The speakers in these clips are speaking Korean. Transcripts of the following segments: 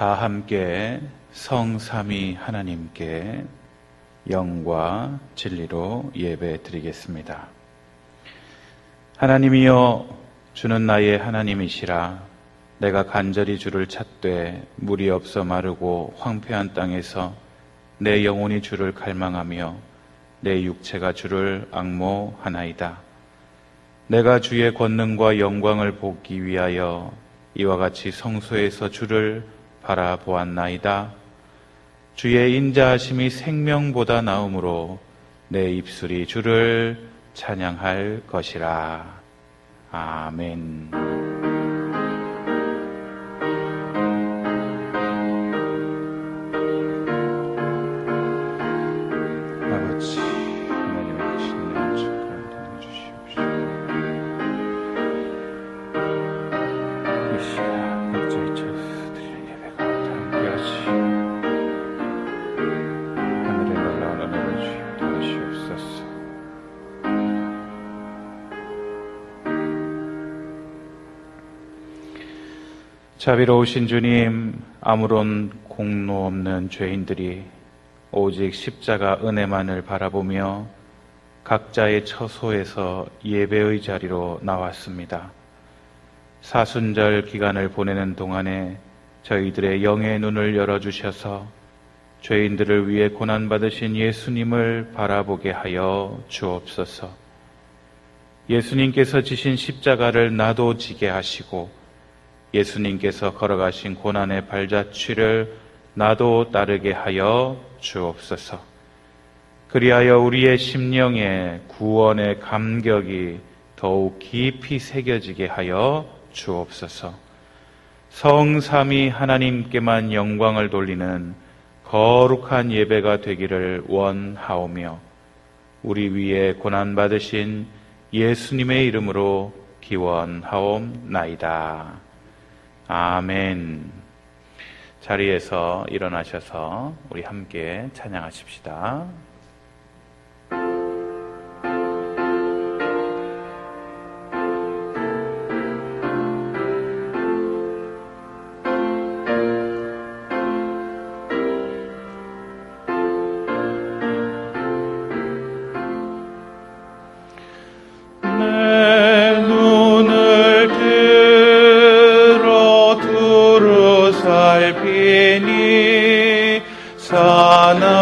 다 함께 성삼위 하나님께 영과 진리로 예배 드리겠습니다. 하나님이여, 주는 나의 하나님이시라. 내가 간절히 주를 찾되 물이 없어 마르고 황폐한 땅에서 내 영혼이 주를 갈망하며 내 육체가 주를 앙모하나이다. 내가 주의 권능과 영광을 보기 위하여 이와 같이 성소에서 주를 바라보았나이다. 주의 인자하심이 생명보다 나음으로 내 입술이 주를 찬양할 것이라. 아멘. 아버지 하나님의 크신 내 축복을 전해주시옵시고, 이 시간 각자의 처소 드리는 예배가 함께하시 하늘의 놀라운 은혜를 주여 더하시옵소서. 자비로우신 주님, 아무런 공로 없는 죄인들이 오직 십자가 은혜만을 바라보며 각자의 처소에서 예배의 자리로 나왔습니다. 사순절 기간을 보내는 동안에 저희들의 영의 눈을 열어주셔서 죄인들을 위해 고난받으신 예수님을 바라보게 하여 주옵소서. 예수님께서 지신 십자가를 나도 지게 하시고 예수님께서 걸어가신 고난의 발자취를 나도 따르게 하여 주옵소서. 그리하여 우리의 심령에 구원의 감격이 더욱 깊이 새겨지게 하여 주옵소서. 성삼위 하나님께만 영광을 돌리는 거룩한 예배가 되기를 원하오며 우리 위에 고난받으신 예수님의 이름으로 기원하옵나이다. 아멘. 자리에서 일어나셔서 우리 함께 찬양하십시다. 산악이라.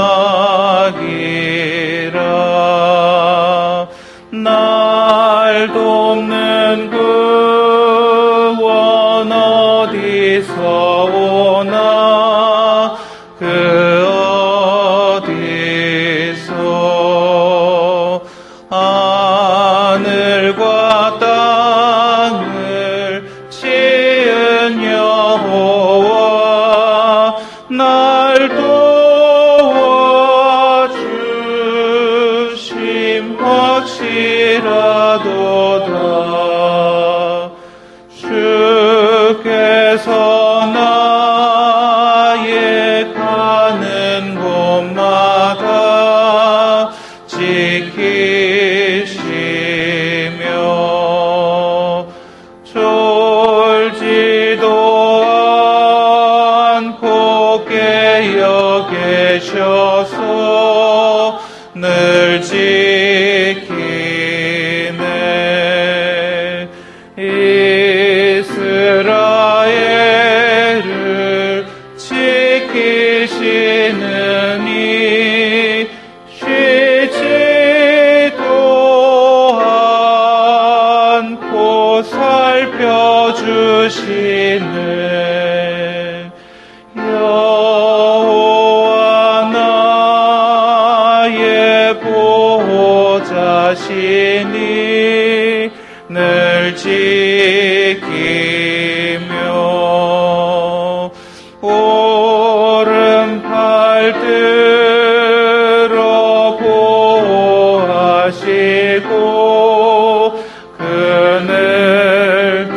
날 돕는 구원 어디서 오나, 그 어디서. 하늘과 땅을 지은 여호와, 날 도와주심 확실하도다. 주께서 나의 가는 곳마다 지키시며 졸지도 않고 깨어 계셔서 늘 지키네. 이스라엘을 지키시는 이 쉬지도 않고 살펴주시네. 여호와 나의 보호자시니 늘 지키며 오른팔 들어 보호하시고 그늘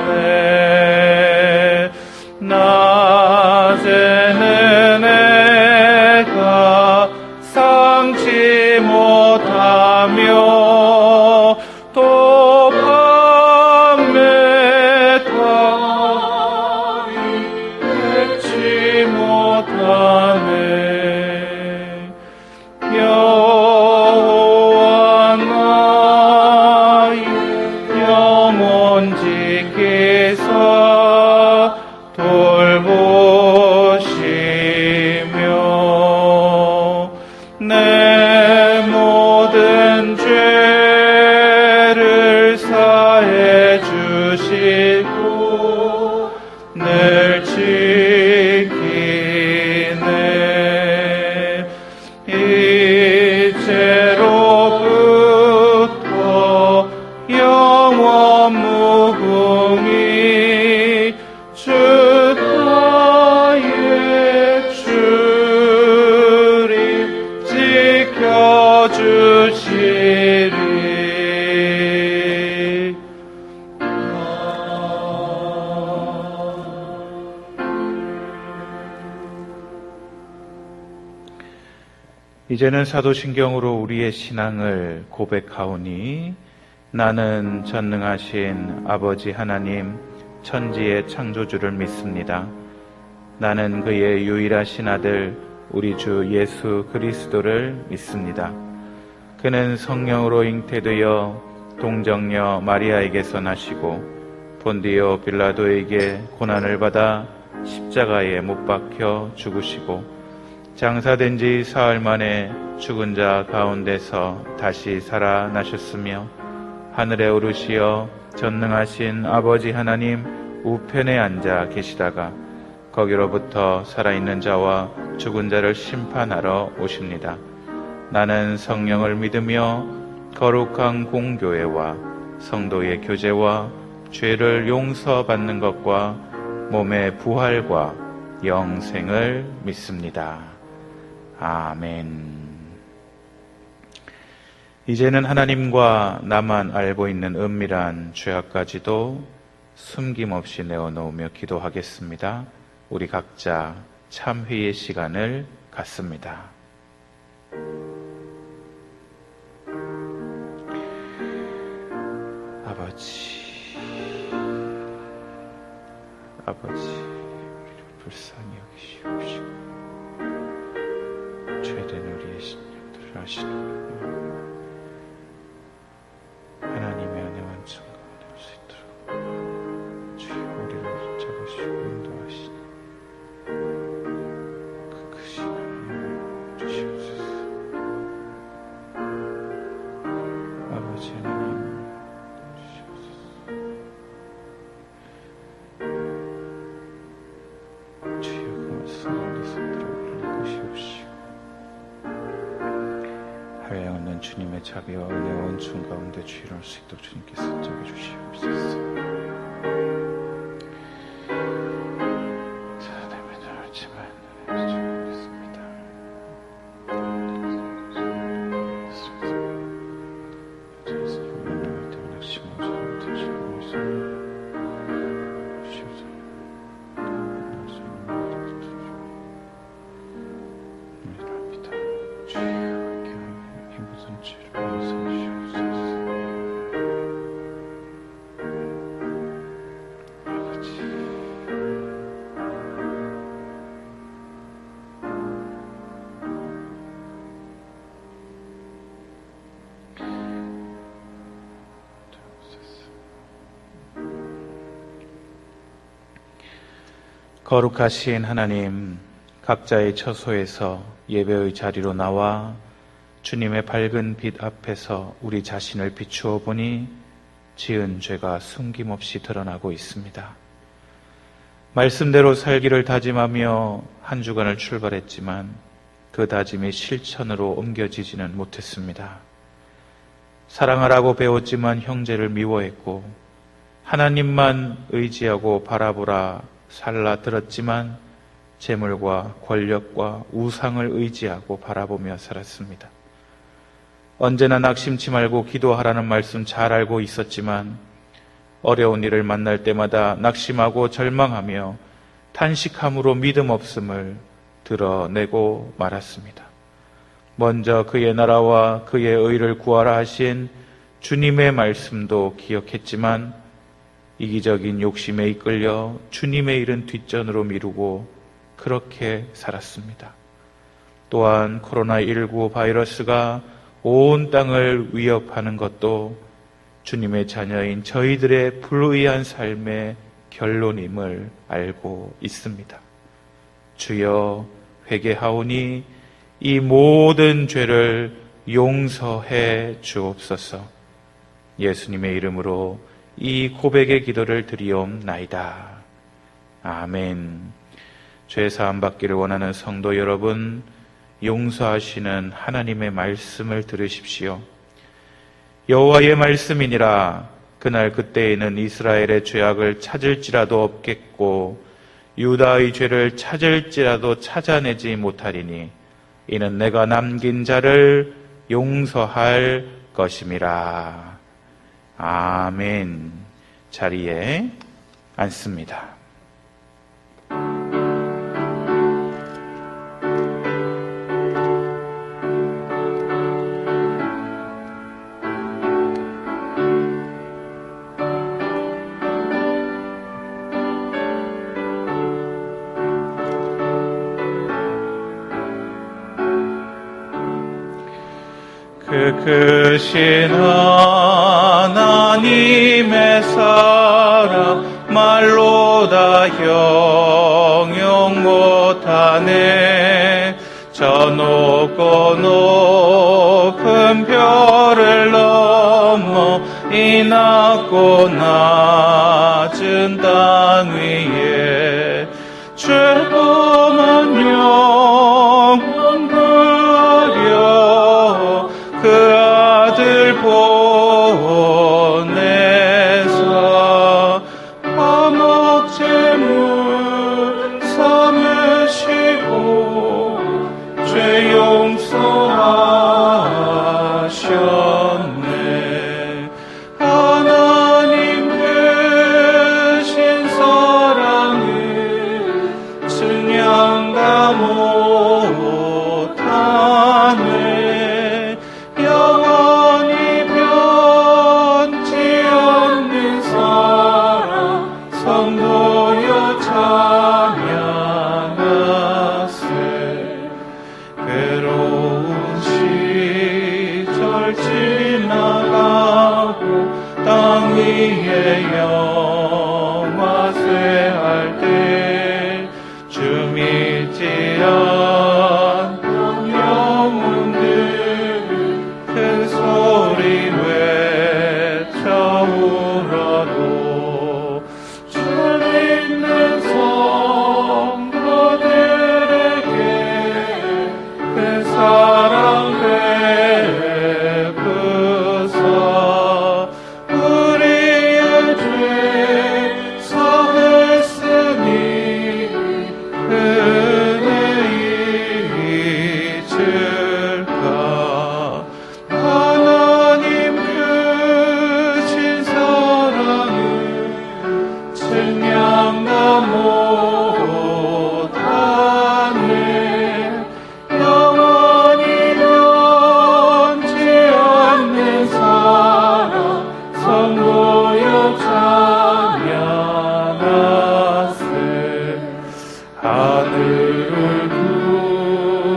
되네. 낮에는 내가 상치 못하며 또 밤에 다리 내 모든 죄를 사해 주시고 늘 지키네. 이제로부터 영원 무궁히 주 나의 주님 지켜주시리. 이제는 사도신경으로 우리의 신앙을 고백하오니 나는 전능하신 아버지 하나님 천지의 창조주를 믿습니다. 나는 그의 유일하신 아들 우리 주 예수 그리스도를 믿습니다. 그는 성령으로 잉태되어 동정녀 마리아에게서 나시고 본디오 빌라도에게 고난을 받아 십자가에 못 박혀 죽으시고 장사된 지 사흘 만에 죽은 자 가운데서 다시 살아나셨으며 하늘에 오르시어 전능하신 아버지 하나님 우편에 앉아 계시다가 거기로부터 살아있는 자와 죽은 자를 심판하러 오십니다. 나는 성령을 믿으며 거룩한 공교회와 성도의 교제와 죄를 용서받는 것과 몸의 부활과 영생을 믿습니다. 아멘. 이제는 하나님과 나만 알고 있는 은밀한 죄악까지도 숨김없이 내어놓으며 기도하겠습니다. 우리 각자 참회의 시간을 갖습니다. 아버지, 우리를 불쌍히 여기시옵시고 죄된 우리의 신령들을 아시는 하나님의 은혜와 은총 가운데 올 수 있도록 주여 우리를 붙잡으시고 인도하시니 그 크신 하나님 주시옵소서. 아버지 하나님 주시옵소서. 주여 그 말씀 가운데 손들어 우리를 이끄시옵시고 하여 없는 주님의 자비와 은혜와 은총 가운데 주의를 할 수 있도록 주님께서 인정해 주시옵소서. 사람의 알지만 주님께서입니다. 거룩하신 하나님, 각자의 처소에서 예배의 자리로 나와 주님의 밝은 빛 앞에서 우리 자신을 비추어 보니 지은 죄가 숨김없이 드러나고 있습니다. 말씀대로 살기를 다짐하며 한 주간을 출발했지만 그 다짐이 실천으로 옮겨지지는 못했습니다. 사랑하라고 배웠지만 형제를 미워했고 하나님만 의지하고 바라보라 살라 들었지만 재물과 권력과 우상을 의지하고 바라보며 살았습니다. 언제나 낙심치 말고 기도하라는 말씀 잘 알고 있었지만 어려운 일을 만날 때마다 낙심하고 절망하며 탄식함으로 믿음 없음을 드러내고 말았습니다. 먼저 그의 나라와 그의 의를 구하라 하신 주님의 말씀도 기억했지만 이기적인 욕심에 이끌려 주님의 일은 뒷전으로 미루고 그렇게 살았습니다. 또한 코로나19 바이러스가 온 땅을 위협하는 것도 주님의 자녀인 저희들의 불의한 삶의 결론임을 알고 있습니다. 주여 회개하오니 이 모든 죄를 용서해 주옵소서. 예수님의 이름으로 이 고백의 기도를 드리옵나이다. 아멘. 죄 사함 받기를 원하는 성도 여러분, 용서하시는 하나님의 말씀을 들으십시오. 여호와의 말씀이니라. 그날 그때에는 이스라엘의 죄악을 찾을지라도 없겠고 유다의 죄를 찾을지라도 찾아내지 못하리니 이는 내가 남긴 자를 용서할 것임이라. 아멘. 자리에 앉습니다. 크신 하나님의 사랑 말로 다 형용 못하네. 저 높고 높은 별을 넘어 이 낮고 낮은 땅 위에 죄범한 영혼 버려 그 아들 보내사 화목제물 삼으시고 죄 용서하셨네. 하나님 크신 사랑을 증량 다 못하네. 영원히 변치 않는 사랑 성도여 찬양하세. 괴로운 시절 지나가고 땅 위에 영화세 할 때 주 믿지 않는 영혼들 큰 소리 외쳐 울어도 주 믿는 성도들에게 그 사랑 베푸사 우리의 죄 사했으니 은혜 잊을까. 하나님 크신 사랑을 증량 다 못하네. 영원히 변치 않는 사랑 성도여 찬양하세. 하늘을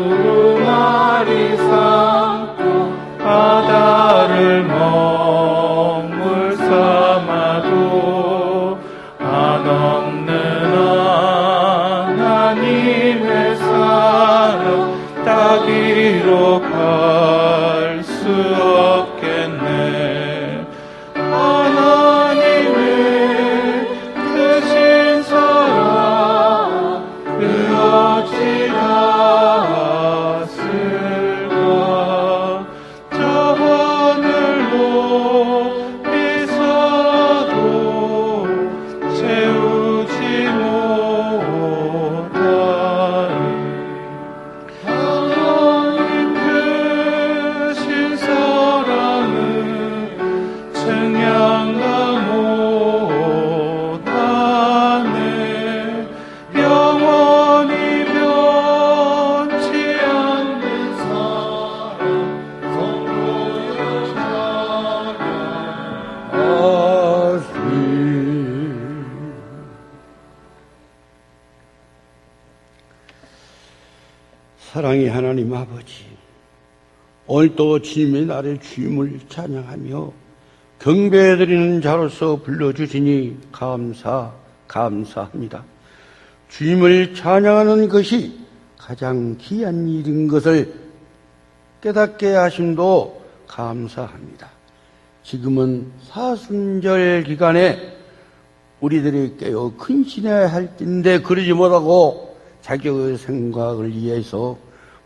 두루마리 삼고 바다를 먹물 삼아도 한없는 하나님의 사랑 따기로 갈 수 없겠네. 하나님의 크신 사랑 그 어찌 닿았을까. 저 하늘 높이서도 채우지 못하리. 하나님 크신 사랑을 증량 다 못하네. 영원히 변치 않는 사랑 성도여 찬양하세. 사랑의 하나님 아버지, 오늘도 주님의 날에 주님을 찬양하며 경배해드리는 자로서 불러주시니 감사합니다. 주님을 찬양하는 것이 가장 귀한 일인 것을 깨닫게 하심도 감사합니다. 지금은 사순절 기간에 우리들이 깨어 근신해야 할 때인데 그러지 못하고 자기의 생각을 위해서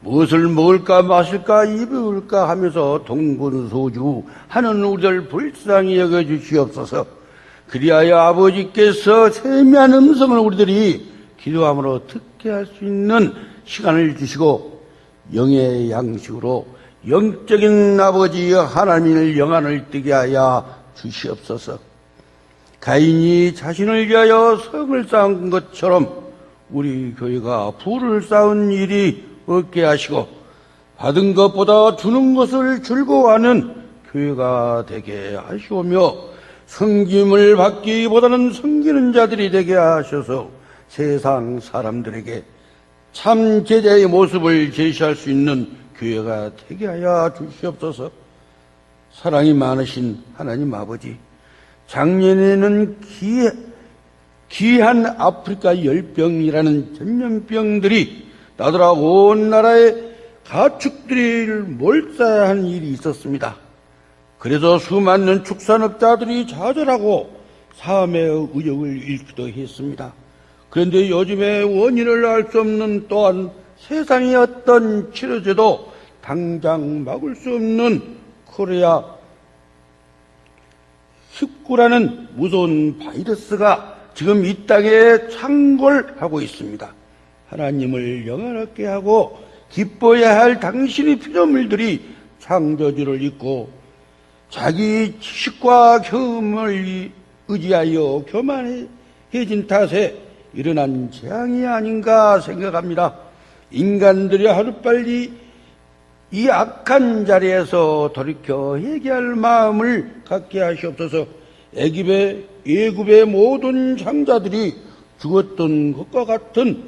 무엇을 먹을까 마실까 입을까 하면서 동분소주 하는 우리들 불쌍히 여겨주시옵소서. 그리하여 아버지께서 세미한 음성을 우리들이 기도함으로 듣게 할 수 있는 시간을 주시고 영의 양식으로 영적인 아버지 하나님의 영안을 뜨게 하여 주시옵소서. 가인이 자신을 위하여 성을 쌓은 것처럼 우리 교회가 부를 쌓은 일이 없게 하시고 받은 것보다 주는 것을 즐거워하는 교회가 되게 하시오며 섬김을 받기보다는 섬기는 자들이 되게 하셔서 세상 사람들에게 참 제자의 모습을 제시할 수 있는 교회가 되게 하여 주시옵소서. 사랑이 많으신 하나님 아버지, 작년에는 귀한 아프리카 열병이라는 전염병들이 나더러 온 나라에 가축들을 몰살한 일이 있었습니다. 그래서 수많은 축산업자들이 좌절하고 삶의 의욕을 잃기도 했습니다. 그런데 요즘에 원인을 알 수 없는 또한 세상의 어떤 치료제도 당장 막을 수 없는 코레아 19라는 무서운 바이러스가 지금 이 땅에 창궐하고 있습니다. 하나님을 영원하게 하고 기뻐해야 할 당신의 피조물들이 창조주를 잊고 자기 지식과 경험을 의지하여 교만해진 탓에 일어난 재앙이 아닌가 생각합니다. 인간들이 하루빨리 이 악한 자리에서 돌이켜 회개할 마음을 갖게 하시옵소서. 애굽의 모든 장자들이 죽었던 것과 같은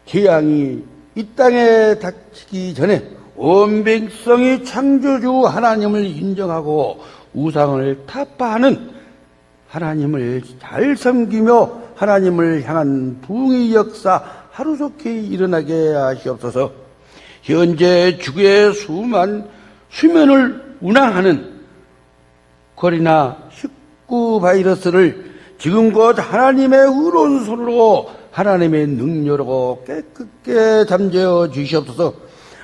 재앙이 이 땅에 닥치기 전에 온 백성이 창조주 하나님을 인정하고 우상을 타파하는 하나님을 잘 섬기며 하나님을 향한 부흥의 역사 하루속히 일어나게 하시옵소서. 현재 주의 수면을 운항하는 코로나19 바이러스를 지금 곧 하나님의 의로운 손으로 하나님의 능력으로 깨끗게 잠재워 주시옵소서.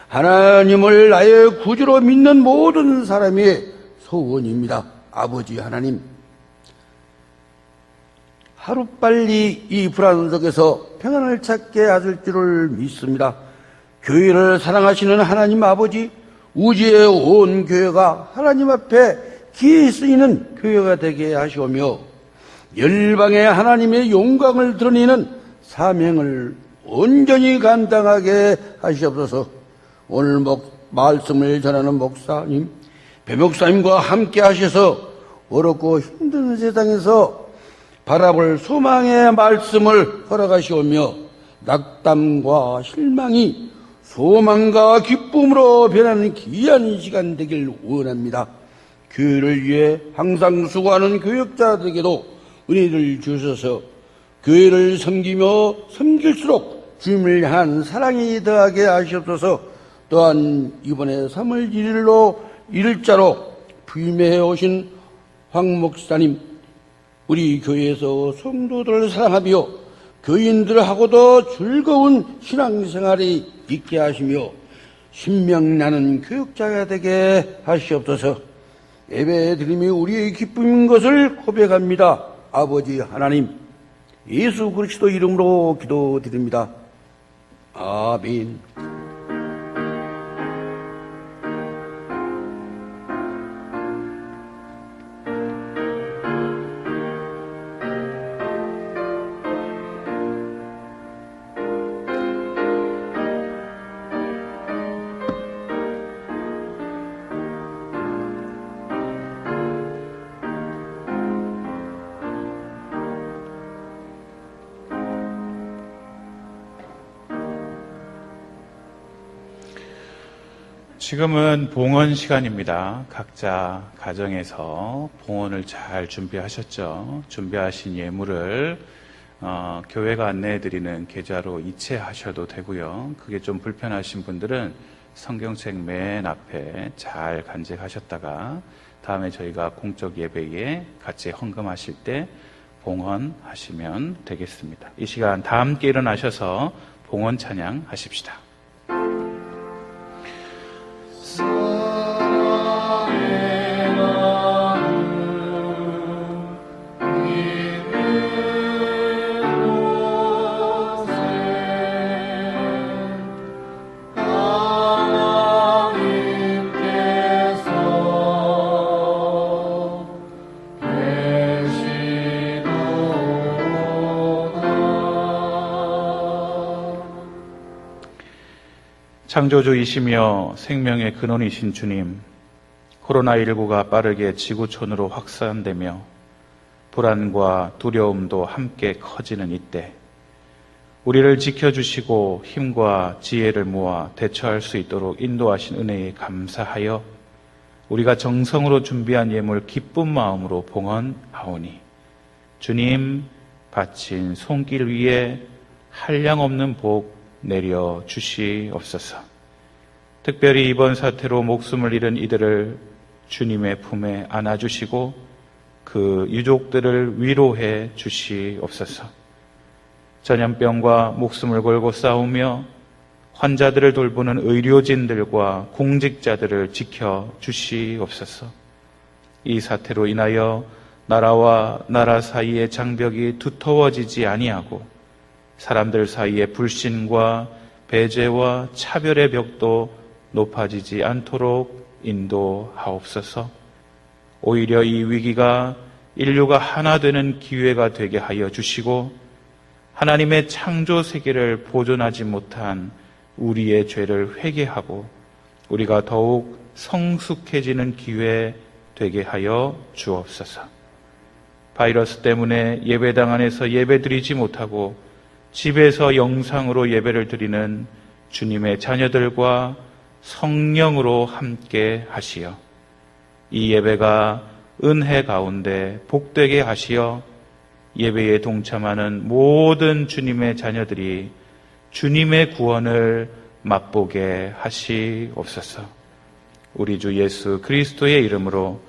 하나님을 나의 구주로 믿는 모든 사람의 소원입니다. 아버지 하나님, 하루빨리 이 불안 속에서 평안을 찾게 하실 줄을 믿습니다. 교회를 사랑하시는 하나님 아버지, 우주의 온 교회가 하나님 앞에 기에 쓰이는 교회가 되게 하시오며 열방의 하나님의 영광을 드러내는 사명을 온전히 감당하게 하시옵소서. 오늘 말씀을 전하는 목사님, 배목사님과 함께 하셔서 어렵고 힘든 세상에서 바라볼 소망의 말씀을 허락하시오며 낙담과 실망이 소망과 기쁨으로 변하는 귀한 시간 되길 원합니다. 교회를 위해 항상 수고하는 교역자들에게도 은혜를 주셔서 교회를 섬기며 섬길수록 주님을 향한 사랑이 더하게 하시옵소서. 또한 이번에 3월 1일자로 부임해 오신 황 목사님, 우리 교회에서 성도들을 사랑하며 교인들하고도 즐거운 신앙생활이 있게 하시며 신명나는 교육자가 되게 하시옵소서. 예배드림이 우리의 기쁨인 것을 고백합니다. 아버지 하나님, 예수 그리스도 이름으로 기도드립니다. 아멘. 지금은 봉헌 시간입니다. 각자 가정에서 봉헌을 잘 준비하셨죠? 준비하신 예물을 교회가 안내해드리는 계좌로 이체하셔도 되고요. 그게 좀 불편하신 분들은 성경책 맨 앞에 잘 간직하셨다가 다음에 저희가 공적 예배에 같이 헌금하실 때 봉헌하시면 되겠습니다. 이 시간 다 함께 일어나셔서 봉헌 찬양 하십시다. 창조주이시며 생명의 근원이신 주님, 코로나19가 빠르게 지구촌으로 확산되며 불안과 두려움도 함께 커지는 이때 우리를 지켜주시고 힘과 지혜를 모아 대처할 수 있도록 인도하신 은혜에 감사하여 우리가 정성으로 준비한 예물 기쁜 마음으로 봉헌하오니 주님 바친 손길 위에 한량없는 복 내려 주시옵소서. 특별히 이번 사태로 목숨을 잃은 이들을 주님의 품에 안아주시고 그 유족들을 위로해 주시옵소서. 전염병과 목숨을 걸고 싸우며 환자들을 돌보는 의료진들과 공직자들을 지켜 주시옵소서. 이 사태로 인하여 나라와 나라 사이의 장벽이 두터워지지 아니하고 사람들 사이의 불신과 배제와 차별의 벽도 높아지지 않도록 인도하옵소서. 오히려 이 위기가 인류가 하나 되는 기회가 되게 하여 주시고 하나님의 창조 세계를 보존하지 못한 우리의 죄를 회개하고 우리가 더욱 성숙해지는 기회 되게 하여 주옵소서. 바이러스 때문에 예배당 안에서 예배드리지 못하고 집에서 영상으로 예배를 드리는 주님의 자녀들과 성령으로 함께 하시어 이 예배가 은혜 가운데 복되게 하시어 예배에 동참하는 모든 주님의 자녀들이 주님의 구원을 맛보게 하시옵소서. 우리 주 예수 그리스도의 이름으로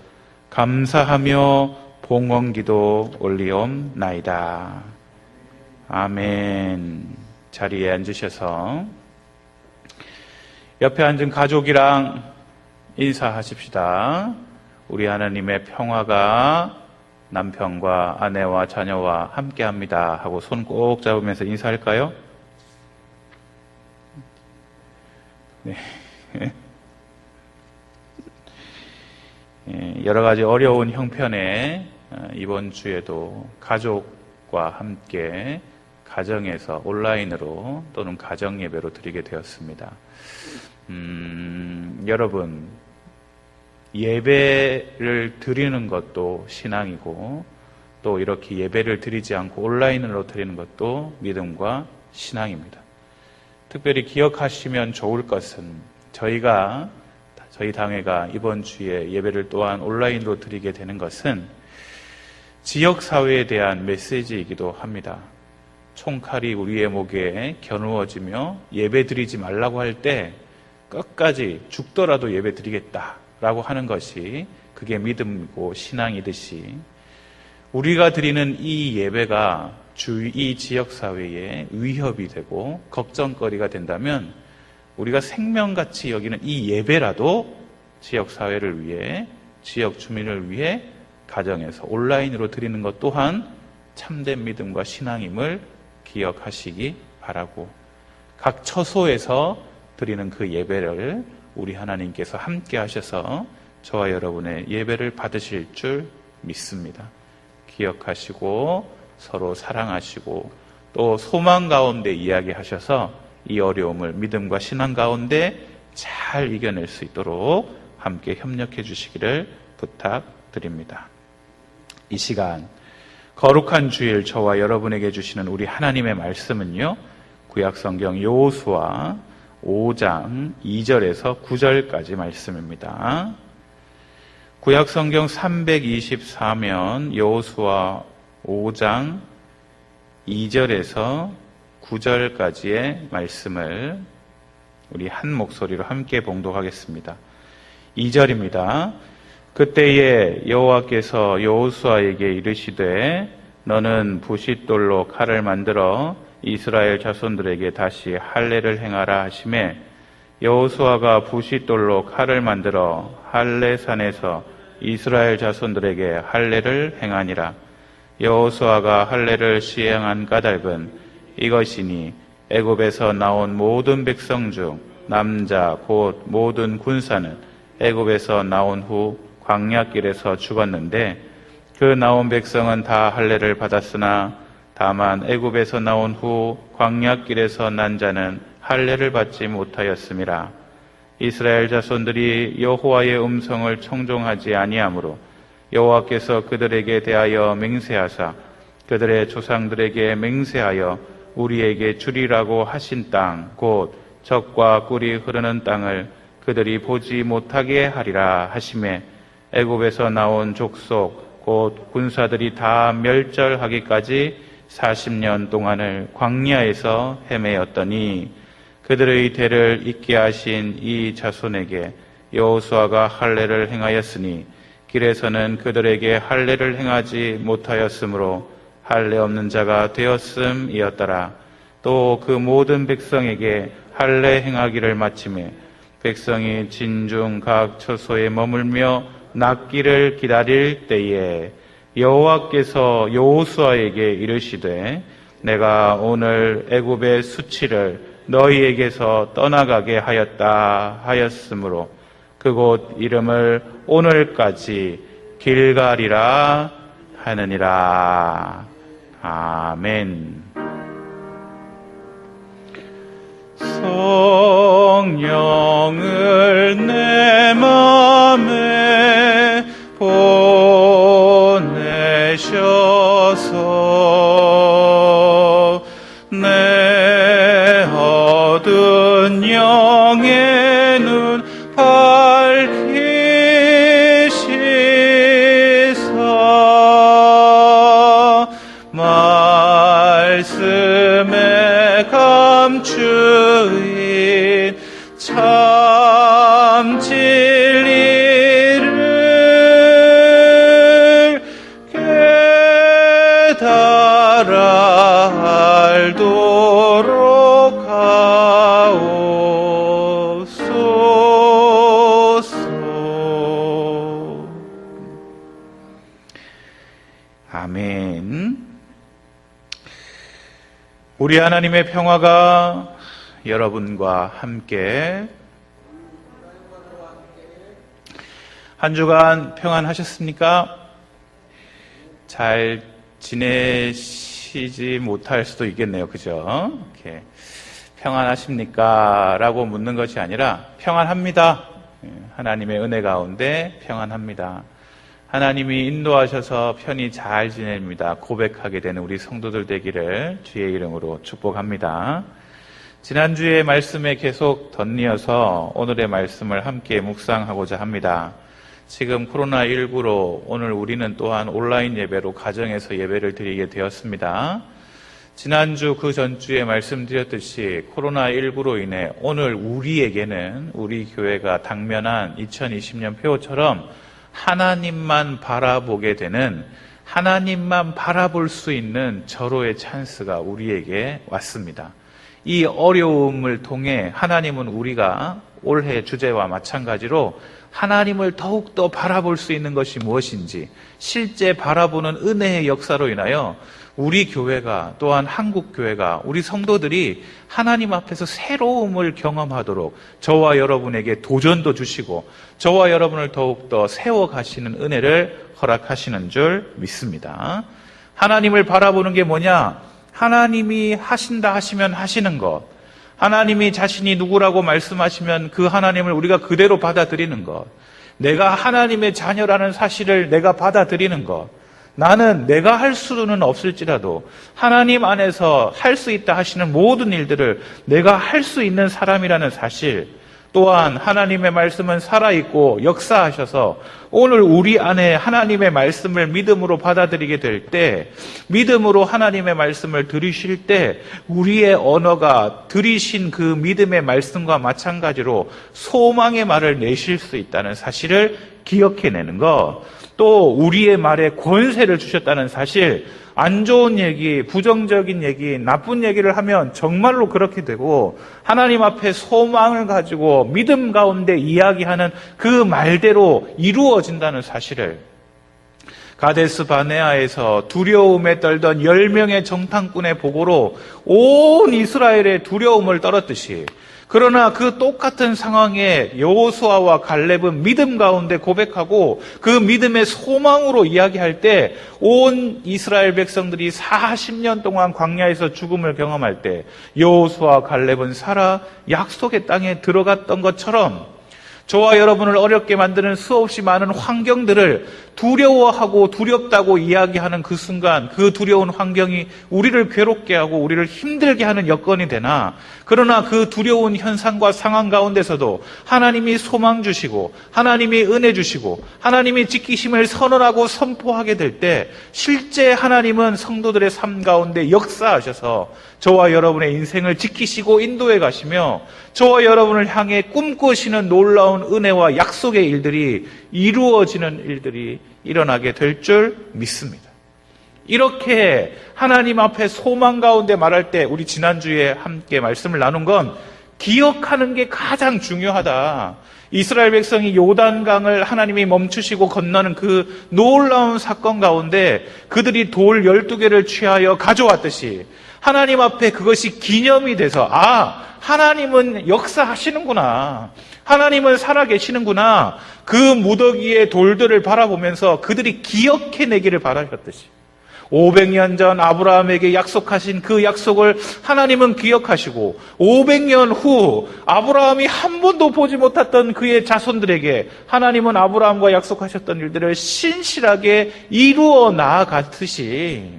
감사하며 봉헌기도 올리옵나이다. 아멘. 자리에 앉으셔서 옆에 앉은 가족이랑 인사하십시다. 우리 하나님의 평화가 남편과 아내와 자녀와 함께합니다 하고 손 꼭 잡으면서 인사할까요? 네. 여러 가지 어려운 형편에 이번 주에도 가족과 함께 가정에서 온라인으로 또는 가정 예배로 드리게 되었습니다. 여러분, 예배를 드리는 것도 신앙이고 또 이렇게 예배를 드리지 않고 온라인으로 드리는 것도 믿음과 신앙입니다. 특별히 기억하시면 좋을 것은 저희 당회가 이번 주에 예배를 또한 온라인으로 드리게 되는 것은 지역사회에 대한 메시지이기도 합니다. 총칼이 우리의 목에 겨누어지며 예배 드리지 말라고 할 때 끝까지 죽더라도 예배 드리겠다라고 하는 것이 그게 믿음이고 신앙이듯이 우리가 드리는 이 예배가 이 지역사회에 위협이 되고 걱정거리가 된다면 우리가 생명같이 여기는 이 예배라도 지역사회를 위해 지역 주민을 위해 가정에서 온라인으로 드리는 것 또한 참된 믿음과 신앙임을 기억하시기 바라고 각 처소에서 드리는 그 예배를 우리 하나님께서 함께 하셔서 저와 여러분의 예배를 받으실 줄 믿습니다. 기억하시고 서로 사랑하시고 또 소망 가운데 이야기하셔서 이 어려움을 믿음과 신앙 가운데 잘 이겨낼 수 있도록 함께 협력해 주시기를 부탁드립니다. 이 시간 거룩한 주일 저와 여러분에게 주시는 우리 하나님의 말씀은요, 구약성경 여호수아 5장 2절에서 9절까지 말씀입니다. 구약성경 324면 여호수아 5장 2절에서 9절까지의 말씀을 우리 한 목소리로 함께 봉독하겠습니다. 2절입니다. 그때에 여호와께서 여호수아에게 이르시되 너는 부싯돌로 칼을 만들어 이스라엘 자손들에게 다시 할례를 행하라 하시매 여호수아가 부싯돌로 칼을 만들어 할례산에서 이스라엘 자손들에게 할례를 행하니라. 여호수아가 할례를 시행한 까닭은 이것이니 애굽에서 나온 모든 백성 중 남자 곧 모든 군사는 애굽에서 나온 후 광야길에서 죽었는데 그 나온 백성은 다 할례를 받았으나 다만 애굽에서 나온 후 광야길에서 난 자는 할례를 받지 못하였음이라. 이스라엘 자손들이 여호와의 음성을 청종하지 아니하므로 여호와께서 그들에게 대하여 맹세하사 그들의 조상들에게 맹세하여 우리에게 주리라고 하신 땅 곧 젖과 꿀이 흐르는 땅을 그들이 보지 못하게 하리라 하시매 애굽에서 나온 족속 곧 군사들이 다 멸절하기까지 40년 동안을 광야에서 헤매었더니 그들의 대를 잇게 하신 이 자손에게 여호수아가 할례를 행하였으니 길에서는 그들에게 할례를 행하지 못하였으므로 할례 없는 자가 되었음이었더라. 또 그 모든 백성에게 할례 행하기를 마치매 백성이 진중 각 처소에 머물며 낫기를 기다릴 때에 여호와께서 여호수아에게 이르시되 내가 오늘 애굽의 수치를 너희에게서 떠나가게 하였다 하였으므로 그곳 이름을 오늘까지 길갈이라 하느니라. 아멘. 성령을 내 맘에 보내셔서 내 얻은 영의 눈 밝히시사 말씀에 감추인 참 진리를 깨달아 알도록 하옵소서. 아멘. 우리 하나님의 평화가 여러분과 함께 한 주간 평안하셨습니까? 잘 지내시지 못할 수도 있겠네요. 그죠? 이렇게 평안하십니까? 라고 묻는 것이 아니라 평안합니다. 하나님의 은혜 가운데 평안합니다. 하나님이 인도하셔서 편히 잘 지냅니다. 고백하게 되는 우리 성도들 되기를 주의 이름으로 축복합니다. 지난주의 말씀에 계속 덧이어서 오늘의 말씀을 함께 묵상하고자 합니다. 지금 코로나19로 오늘 우리는 또한 온라인 예배로 가정에서 예배를 드리게 되었습니다. 지난주 그 전주에 말씀드렸듯이 코로나19로 인해 오늘 우리에게는 우리 교회가 당면한 2020년 폐호처럼 하나님만 바라보게 되는, 하나님만 바라볼 수 있는 절호의 찬스가 우리에게 왔습니다. 이 어려움을 통해 하나님은 우리가 올해 주제와 마찬가지로 하나님을 더욱더 바라볼 수 있는 것이 무엇인지 실제 바라보는 은혜의 역사로 인하여 우리 교회가, 또한 한국 교회가, 우리 성도들이 하나님 앞에서 새로움을 경험하도록 저와 여러분에게 도전도 주시고 저와 여러분을 더욱더 세워가시는 은혜를 허락하시는 줄 믿습니다. 하나님을 바라보는 게 뭐냐? 하나님이 하신다 하시면 하시는 것, 하나님이 자신이 누구라고 말씀하시면 그 하나님을 우리가 그대로 받아들이는 것, 내가 하나님의 자녀라는 사실을 내가 받아들이는 것, 나는 내가 할 수는 없을지라도 하나님 안에서 할 수 있다 하시는 모든 일들을 내가 할 수 있는 사람이라는 사실, 또한 하나님의 말씀은 살아있고 역사하셔서 오늘 우리 안에 하나님의 말씀을 믿음으로 받아들이게 될 때, 믿음으로 하나님의 말씀을 들으실 때 우리의 언어가 들으신 그 믿음의 말씀과 마찬가지로 소망의 말을 내실 수 있다는 사실을 기억해내는 것, 또 우리의 말에 권세를 주셨다는 사실, 안 좋은 얘기, 부정적인 얘기, 나쁜 얘기를 하면 정말로 그렇게 되고 하나님 앞에 소망을 가지고 믿음 가운데 이야기하는 그 말대로 이루어진다는 사실을, 가데스 바네아에서 두려움에 떨던 10명의 정탐꾼의 보고로 온 이스라엘의 두려움을 떨었듯이, 그러나 그 똑같은 상황에 여호수아와 갈렙은 믿음 가운데 고백하고 그 믿음의 소망으로 이야기할 때 온 이스라엘 백성들이 40년 동안 광야에서 죽음을 경험할 때 여호수아와 갈렙은 살아 약속의 땅에 들어갔던 것처럼, 저와 여러분을 어렵게 만드는 수없이 많은 환경들을 두려워하고 두렵다고 이야기하는 그 순간, 그 두려운 환경이 우리를 괴롭게 하고 우리를 힘들게 하는 여건이 되나, 그러나 그 두려운 현상과 상황 가운데서도 하나님이 소망 주시고 하나님이 은혜 주시고 하나님이 지키심을 선언하고 선포하게 될 때 실제 하나님은 성도들의 삶 가운데 역사하셔서 저와 여러분의 인생을 지키시고 인도해 가시며 저와 여러분을 향해 꿈꾸시는 놀라운 은혜와 약속의 일들이 이루어지는 일들이 일어나게 될 줄 믿습니다. 이렇게 하나님 앞에 소망 가운데 말할 때, 우리 지난주에 함께 말씀을 나눈 건 기억하는 게 가장 중요하다. 이스라엘 백성이 요단강을 하나님이 멈추시고 건너는 그 놀라운 사건 가운데 그들이 돌 12개를 취하여 가져왔듯이 하나님 앞에 그것이 기념이 돼서, 하나님은 역사하시는구나, 하나님은 살아계시는구나, 그 무더기의 돌들을 바라보면서 그들이 기억해내기를 바라셨듯이 500년 전 아브라함에게 약속하신 그 약속을 하나님은 기억하시고 500년 후 아브라함이 한 번도 보지 못했던 그의 자손들에게 하나님은 아브라함과 약속하셨던 일들을 신실하게 이루어 나아갔듯이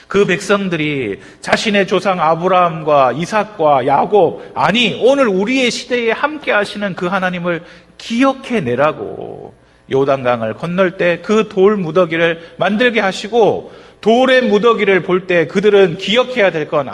그 백성들이 자신의 조상 아브라함과 이삭과 야곱, 아니 오늘 우리의 시대에 함께 하시는 그 하나님을 기억해내라고 요단강을 건널 때 그 돌 무더기를 만들게 하시고, 돌의 무더기를 볼 때 그들은 기억해야 될 건,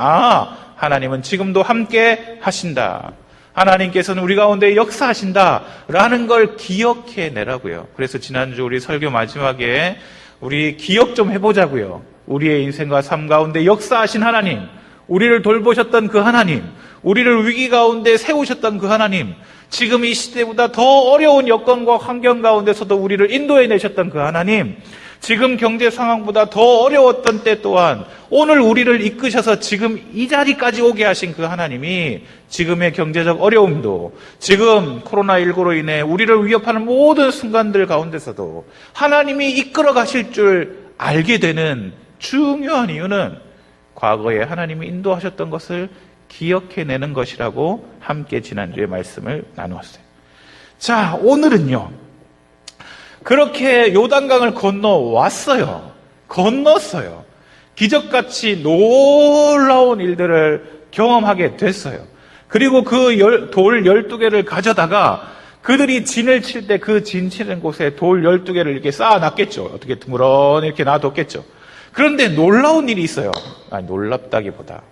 하나님은 지금도 함께 하신다, 하나님께서는 우리 가운데 역사하신다라는 걸 기억해내라고요. 그래서 지난주 우리 설교 마지막에 우리 기억 좀 해보자고요. 우리의 인생과 삶 가운데 역사하신 하나님, 우리를 돌보셨던 그 하나님, 우리를 위기 가운데 세우셨던 그 하나님, 지금 이 시대보다 더 어려운 여건과 환경 가운데서도 우리를 인도해 내셨던 그 하나님, 지금 경제 상황보다 더 어려웠던 때 또한 오늘 우리를 이끄셔서 지금 이 자리까지 오게 하신 그 하나님이 지금의 경제적 어려움도, 지금 코로나19로 인해 우리를 위협하는 모든 순간들 가운데서도 하나님이 이끌어 가실 줄 알게 되는 중요한 이유는 과거에 하나님이 인도하셨던 것을 기억해내는 것이라고 함께 지난주에 말씀을 나누었어요. 자, 오늘은요, 그렇게 요단강을 건너왔어요. 건넜어요. 기적같이 놀라운 일들을 경험하게 됐어요. 그리고 그 돌 12개를 가져다가 그들이 진을 칠 때 그 진 치는 곳에 돌 12개를 이렇게 쌓아놨겠죠. 어떻게 드물어니 이렇게 놔뒀겠죠. 그런데 놀라운 일이 있어요. 놀랍다기보다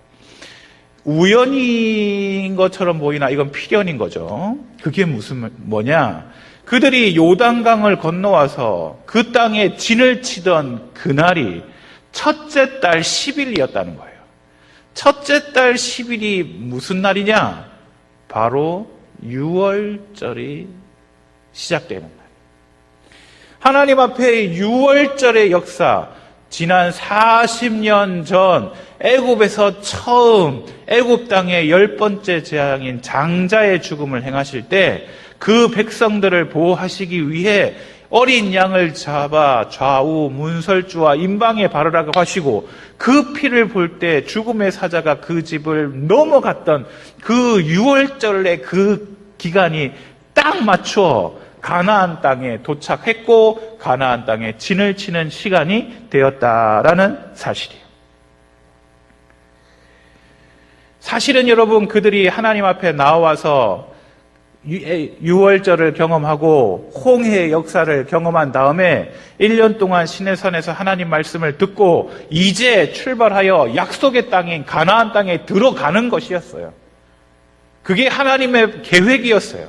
우연인 것처럼 보이나 이건 필연인 거죠. 그게 뭐냐? 그들이 요단강을 건너와서 그 땅에 진을 치던 그날이 첫째 달 10일이었다는 거예요. 첫째 달 10일이 무슨 날이냐? 바로 6월절이 시작되는 날. 하나님 앞에 6월절의 역사, 지난 40년 전 애굽에서 처음 애굽 땅의 10번째 재앙인 장자의 죽음을 행하실 때 그 백성들을 보호하시기 위해 어린 양을 잡아 좌우 문설주와 임방에 바르라고 하시고 그 피를 볼 때 죽음의 사자가 그 집을 넘어갔던 그 6월절의 그 기간이 딱 맞춰 가나안 땅에 도착했고 가나안 땅에 진을 치는 시간이 되었다라는 사실이에요. 사실은 여러분, 그들이 하나님 앞에 나와서 유월절을 경험하고 홍해의 역사를 경험한 다음에 1년 동안 시내산에서 하나님 말씀을 듣고 이제 출발하여 약속의 땅인 가나안 땅에 들어가는 것이었어요. 그게 하나님의 계획이었어요.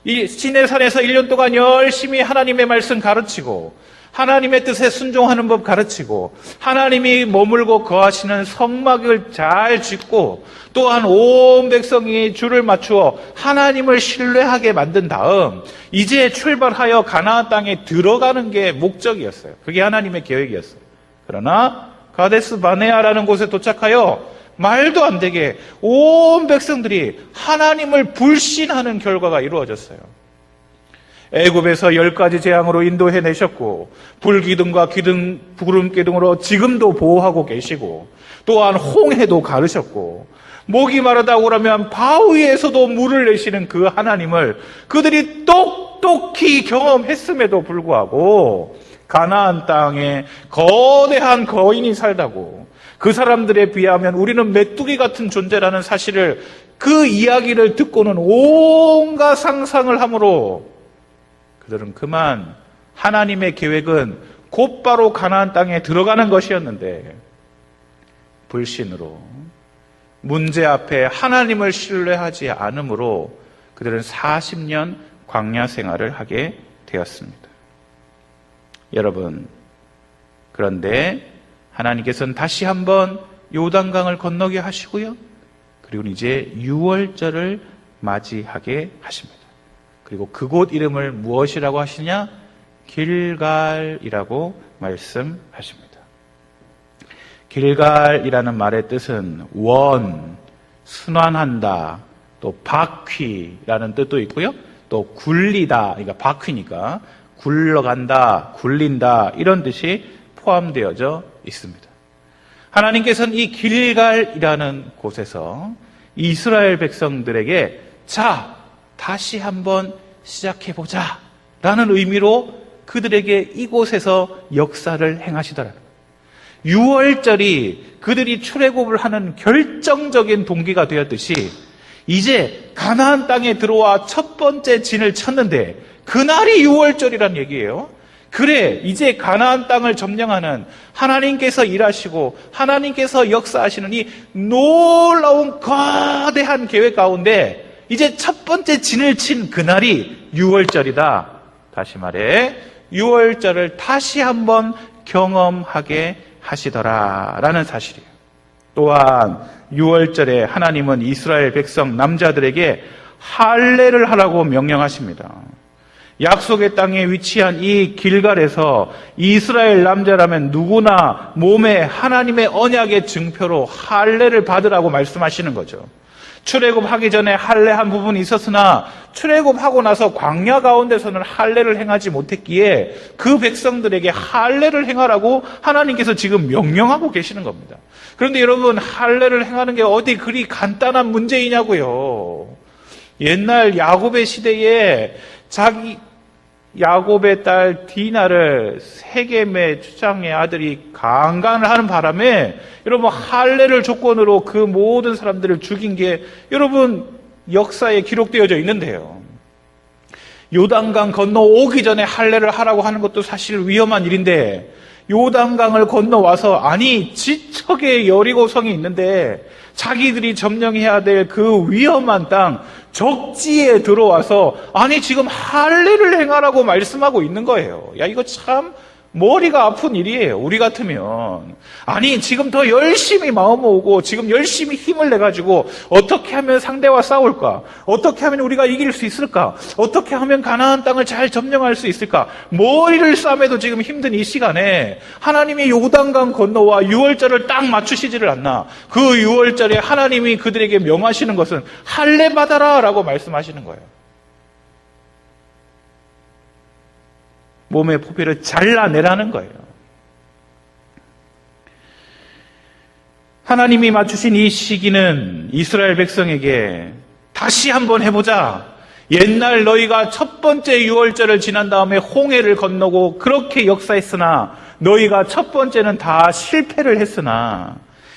이 시내산에서 1년 동안 열심히 하나님의 말씀 가르치고 하나님의 뜻에 순종하는 법 가르치고 하나님이 머물고 거하시는 성막을 잘 짓고 또한 온 백성이 줄을 맞추어 하나님을 신뢰하게 만든 다음 이제 출발하여 가나안 땅에 들어가는 게 목적이었어요. 그게 하나님의 계획이었어요. 그러나 가데스 바네아라는 곳에 도착하여 말도 안 되게 온 백성들이 하나님을 불신하는 결과가 이루어졌어요. 애굽에서 10가지 재앙으로 인도해내셨고 불기둥과 구름 기둥으로 지금도 보호하고 계시고 또한 홍해도 가르셨고 목이 마르다고 그러면 바위에서도 물을 내시는 그 하나님을 그들이 똑똑히 경험했음에도 불구하고 가나안 땅에 거대한 거인이 살다고 그 사람들에 비하면 우리는 메뚜기 같은 존재라는 사실을 그 이야기를 듣고는 온갖 상상을 함으로 그들은 그만 하나님의 계획은 곧바로 가나안 땅에 들어가는 것이었는데 불신으로 문제 앞에 하나님을 신뢰하지 않으므로 그들은 40년 광야 생활을 하게 되었습니다. 여러분, 그런데 하나님께서는 다시 한번 요단강을 건너게 하시고요. 그리고 이제 유월절을 맞이하게 하십니다. 그리고 그곳 이름을 무엇이라고 하시냐? 길갈이라고 말씀하십니다. 길갈이라는 말의 뜻은 원, 순환한다, 또 바퀴라는 뜻도 있고요. 또 굴리다, 그러니까 바퀴니까 굴러간다, 굴린다 이런 뜻이 포함되어져 있습니다. 하나님께서는 이 길갈이라는 곳에서 이스라엘 백성들에게 자, 다시 한번 시작해보자 라는 의미로 그들에게 이곳에서 역사를 행하시더라고요. 6월절이 그들이 출애굽을 하는 결정적인 동기가 되었듯이 이제 가나안 땅에 들어와 첫 번째 진을 쳤는데 그날이 6월절이란 얘기예요. 그래, 이제 가나안 땅을 점령하는 하나님께서 일하시고 하나님께서 역사하시는 이 놀라운 거대한 계획 가운데 이제 첫 번째 진을 친 그날이 6월절이다. 다시 말해 6월절을 다시 한번 경험하게 하시더라라는 사실이에요. 또한 6월절에 하나님은 이스라엘 백성 남자들에게 할례를 하라고 명령하십니다. 약속의 땅에 위치한 이 길갈에서 이스라엘 남자라면 누구나 몸에 하나님의 언약의 증표로 할례를 받으라고 말씀하시는 거죠. 출애굽하기 전에 할례한 부분이 있었으나 출애굽하고 나서 광야 가운데서는 할례를 행하지 못했기에 그 백성들에게 할례를 행하라고 하나님께서 지금 명령하고 계시는 겁니다. 그런데 여러분, 할례를 행하는 게 어디 그리 간단한 문제이냐고요. 옛날 야곱의 시대에 야곱의 딸 디나를 세겜의 추장의 아들이 강간을 하는 바람에 여러분 할례를 조건으로 그 모든 사람들을 죽인 게 여러분 역사에 기록되어져 있는데요. 요단강 건너오기 전에 할례를 하라고 하는 것도 사실 위험한 일인데 요단강을 건너와서 아니 지척에 여리고성이 있는데 자기들이 점령해야 될 그 위험한 땅 적지에 들어와서 아니 지금 할례를 행하라고 말씀하고 있는 거예요. 야, 이거 참 머리가 아픈 일이에요. 우리 같으면. 아니 지금 더 열심히 마음 모으고 지금 열심히 힘을 내가지고 어떻게 하면 상대와 싸울까? 어떻게 하면 우리가 이길 수 있을까? 어떻게 하면 가나안 땅을 잘 점령할 수 있을까? 머리를 싸매도 지금 힘든 이 시간에 하나님이 요단강 건너와 6월절을 딱 맞추시지를 않나. 그 6월절에 하나님이 그들에게 명하시는 것은 할례 받아라 라고 말씀하시는 거예요. 몸의 포피를 잘라내라는 거예요. 하나님이 맞추신 이 시기는 이스라엘 백성에게 다시 한번 해보자. 옛날 너희가 첫 번째 6월절을 지난 다음에 홍해를 건너고 그렇게 역사했으나 너희가 첫 번째는 다 실패를 했으나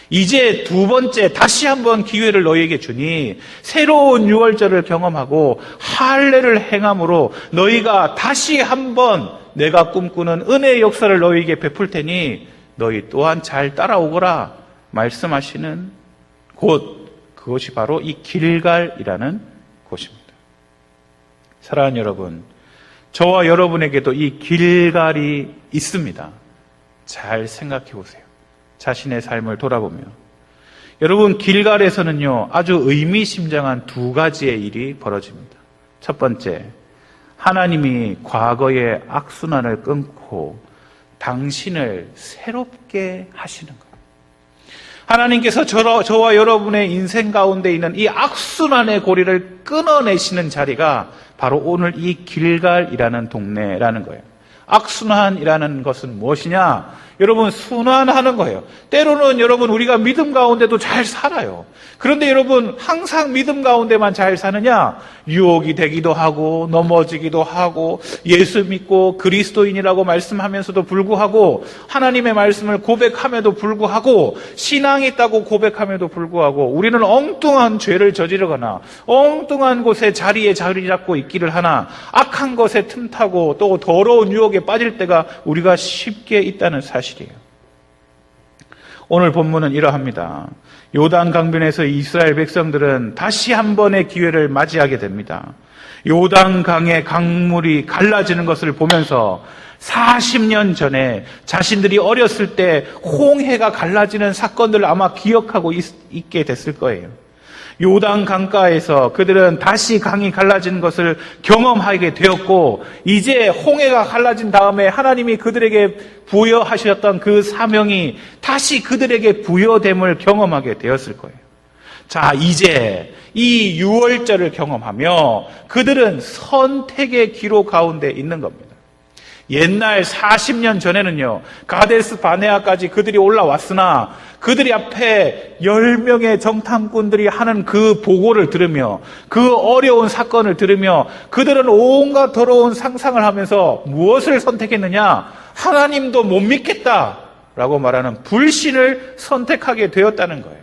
이제 두 번째 다시 한번 기회를 너희에게 주니 새로운 유월절을 경험하고 할례를 행함으로 너희가 다시 한번 내가 꿈꾸는 은혜의 역사를 너희에게 베풀 테니 너희 또한 잘 따라오거라 말씀하시는 곳, 그것이 바로 이 길갈이라는 곳입니다. 사랑하는 여러분, 저와 여러분에게도 이 길갈이 있습니다. 잘 생각해 보세요. 자신의 삶을 돌아보며. 여러분, 길갈에서는요, 아주 의미심장한 두 가지의 일이 벌어집니다. 첫 번째, 하나님이 과거의 악순환을 끊고 당신을 새롭게 하시는 거예요. 하나님께서 저와 여러분의 인생 가운데 있는 이 악순환의 고리를 끊어내시는 자리가 바로 오늘 이 길갈이라는 동네라는 거예요. 악순환이라는 것은 무엇이냐? 여러분, 순환하는 거예요. 때로는 여러분, 우리가 믿음 가운데도 잘 살아요. 그런데 여러분, 항상 믿음 가운데만 잘 사느냐? 유혹이 되기도 하고 넘어지기도 하고 예수 믿고 그리스도인이라고 말씀하면서도 불구하고 하나님의 말씀을 고백함에도 불구하고 신앙이 있다고 고백함에도 불구하고 우리는 엉뚱한 죄를 저지르거나 엉뚱한 곳에 자리 잡고 있기를 하나 악한 것에 틈타고 또 더러운 유혹에 빠질 때가 우리가 쉽게 있다는 사실이에요. 오늘 본문은 이러합니다. 요단 강변에서 이스라엘 백성들은 다시 한 번의 기회를 맞이하게 됩니다. 요단 강의 강물이 갈라지는 것을 보면서 40년 전에 자신들이 어렸을 때 홍해가 갈라지는 사건들을 아마 기억하고 있게 됐을 거예요. 요단 강가에서 그들은 다시 강이 갈라지는 것을 경험하게 되었고 이제 홍해가 갈라진 다음에 하나님이 그들에게 부여하셨던 그 사명이 다시 그들에게 부여됨을 경험하게 되었을 거예요. 자, 이제 이 유월절을 경험하며 그들은 선택의 기로 가운데 있는 겁니다. 옛날 40년 전에는요, 가데스 바네아까지 그들이 올라왔으나 그들이 앞에 10명의 정탐꾼들이 하는 그 보고를 들으며 그 어려운 사건을 들으며 그들은 온갖 더러운 상상을 하면서 무엇을 선택했느냐? 하나님도 못 믿겠다라고 말하는 불신을 선택하게 되었다는 거예요.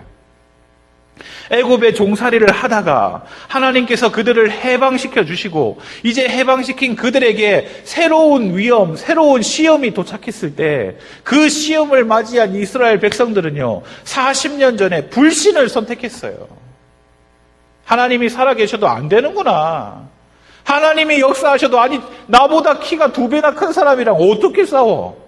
애굽의 종살이를 하다가 하나님께서 그들을 해방시켜 주시고 이제 해방시킨 그들에게 새로운 위험, 새로운 시험이 도착했을 때 그 시험을 맞이한 이스라엘 백성들은요 40년 전에 불신을 선택했어요. 하나님이 살아계셔도 안 되는구나. 하나님이 역사하셔도 아니 나보다 키가 2배나 큰 사람이랑 어떻게 싸워?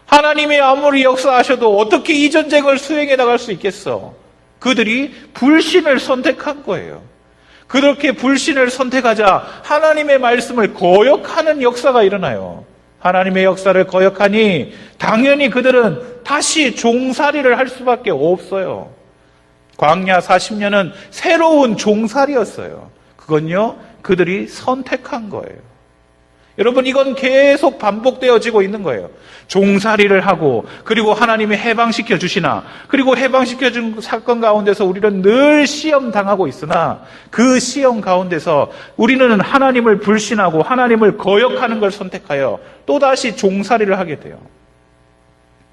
하나님이 아무리 역사하셔도 어떻게 이 전쟁을 수행해 나갈 수 있겠어? 그들이 불신을 선택한 거예요. 그렇게 불신을 선택하자 하나님의 말씀을 거역하는 역사가 일어나요. 하나님의 역사를 거역하니 당연히 그들은 다시 종살이를 할 수밖에 없어요. 광야 40년은 새로운 종살이였어요. 그건요, 그들이 선택한 거예요. 여러분, 이건 계속 반복되어지고 있는 거예요. 종살이를 하고 그리고 하나님이 해방시켜 주시나 그리고 해방시켜 준 사건 가운데서 우리는 늘 시험 당하고 있으나 그 시험 가운데서 우리는 하나님을 불신하고 하나님을 거역하는 걸 선택하여 또다시 종살이를 하게 돼요.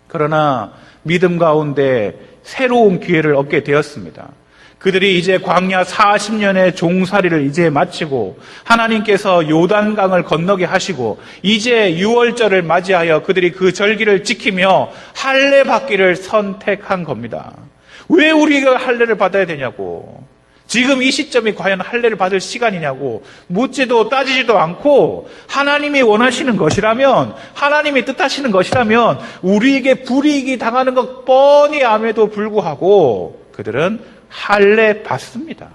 그러나 믿음 가운데 새로운 기회를 얻게 되었습니다. 그들이 이제 광야 40년의 종살이를 이제 마치고 하나님께서 요단강을 건너게 하시고 이제 유월절을 맞이하여 그들이 그 절기를 지키며 할례 받기를 선택한 겁니다. 왜 우리가 할례를 받아야 되냐고. 지금 이 시점이 과연 할례를 받을 시간이냐고 묻지도 따지지도 않고 하나님이 원하시는 것이라면 하나님이 뜻하시는 것이라면 우리에게 불이익이 당하는 것 뻔히 암에도 불구하고 그들은 할례 받습니다.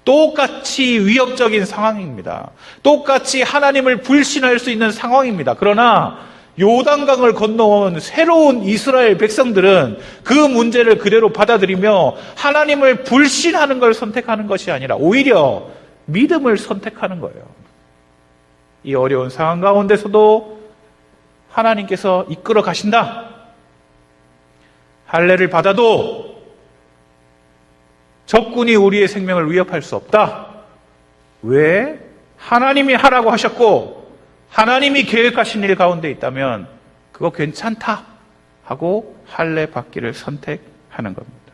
똑같이 위협적인 상황입니다. 똑같이 하나님을 불신할 수 있는 상황입니다. 그러나 요단강을 건너온 새로운 이스라엘 백성들은 그 문제를 그대로 받아들이며 하나님을 불신하는 걸 선택하는 것이 아니라 오히려 믿음을 선택하는 거예요. 이 어려운 상황 가운데서도 하나님께서 이끌어 가신다. 할례를 받아도 적군이 우리의 생명을 위협할 수 없다. 왜? 하나님이 하라고 하셨고 하나님이 계획하신 일 가운데 있다면 그거 괜찮다 하고 할례 받기를 선택하는 하는 겁니다.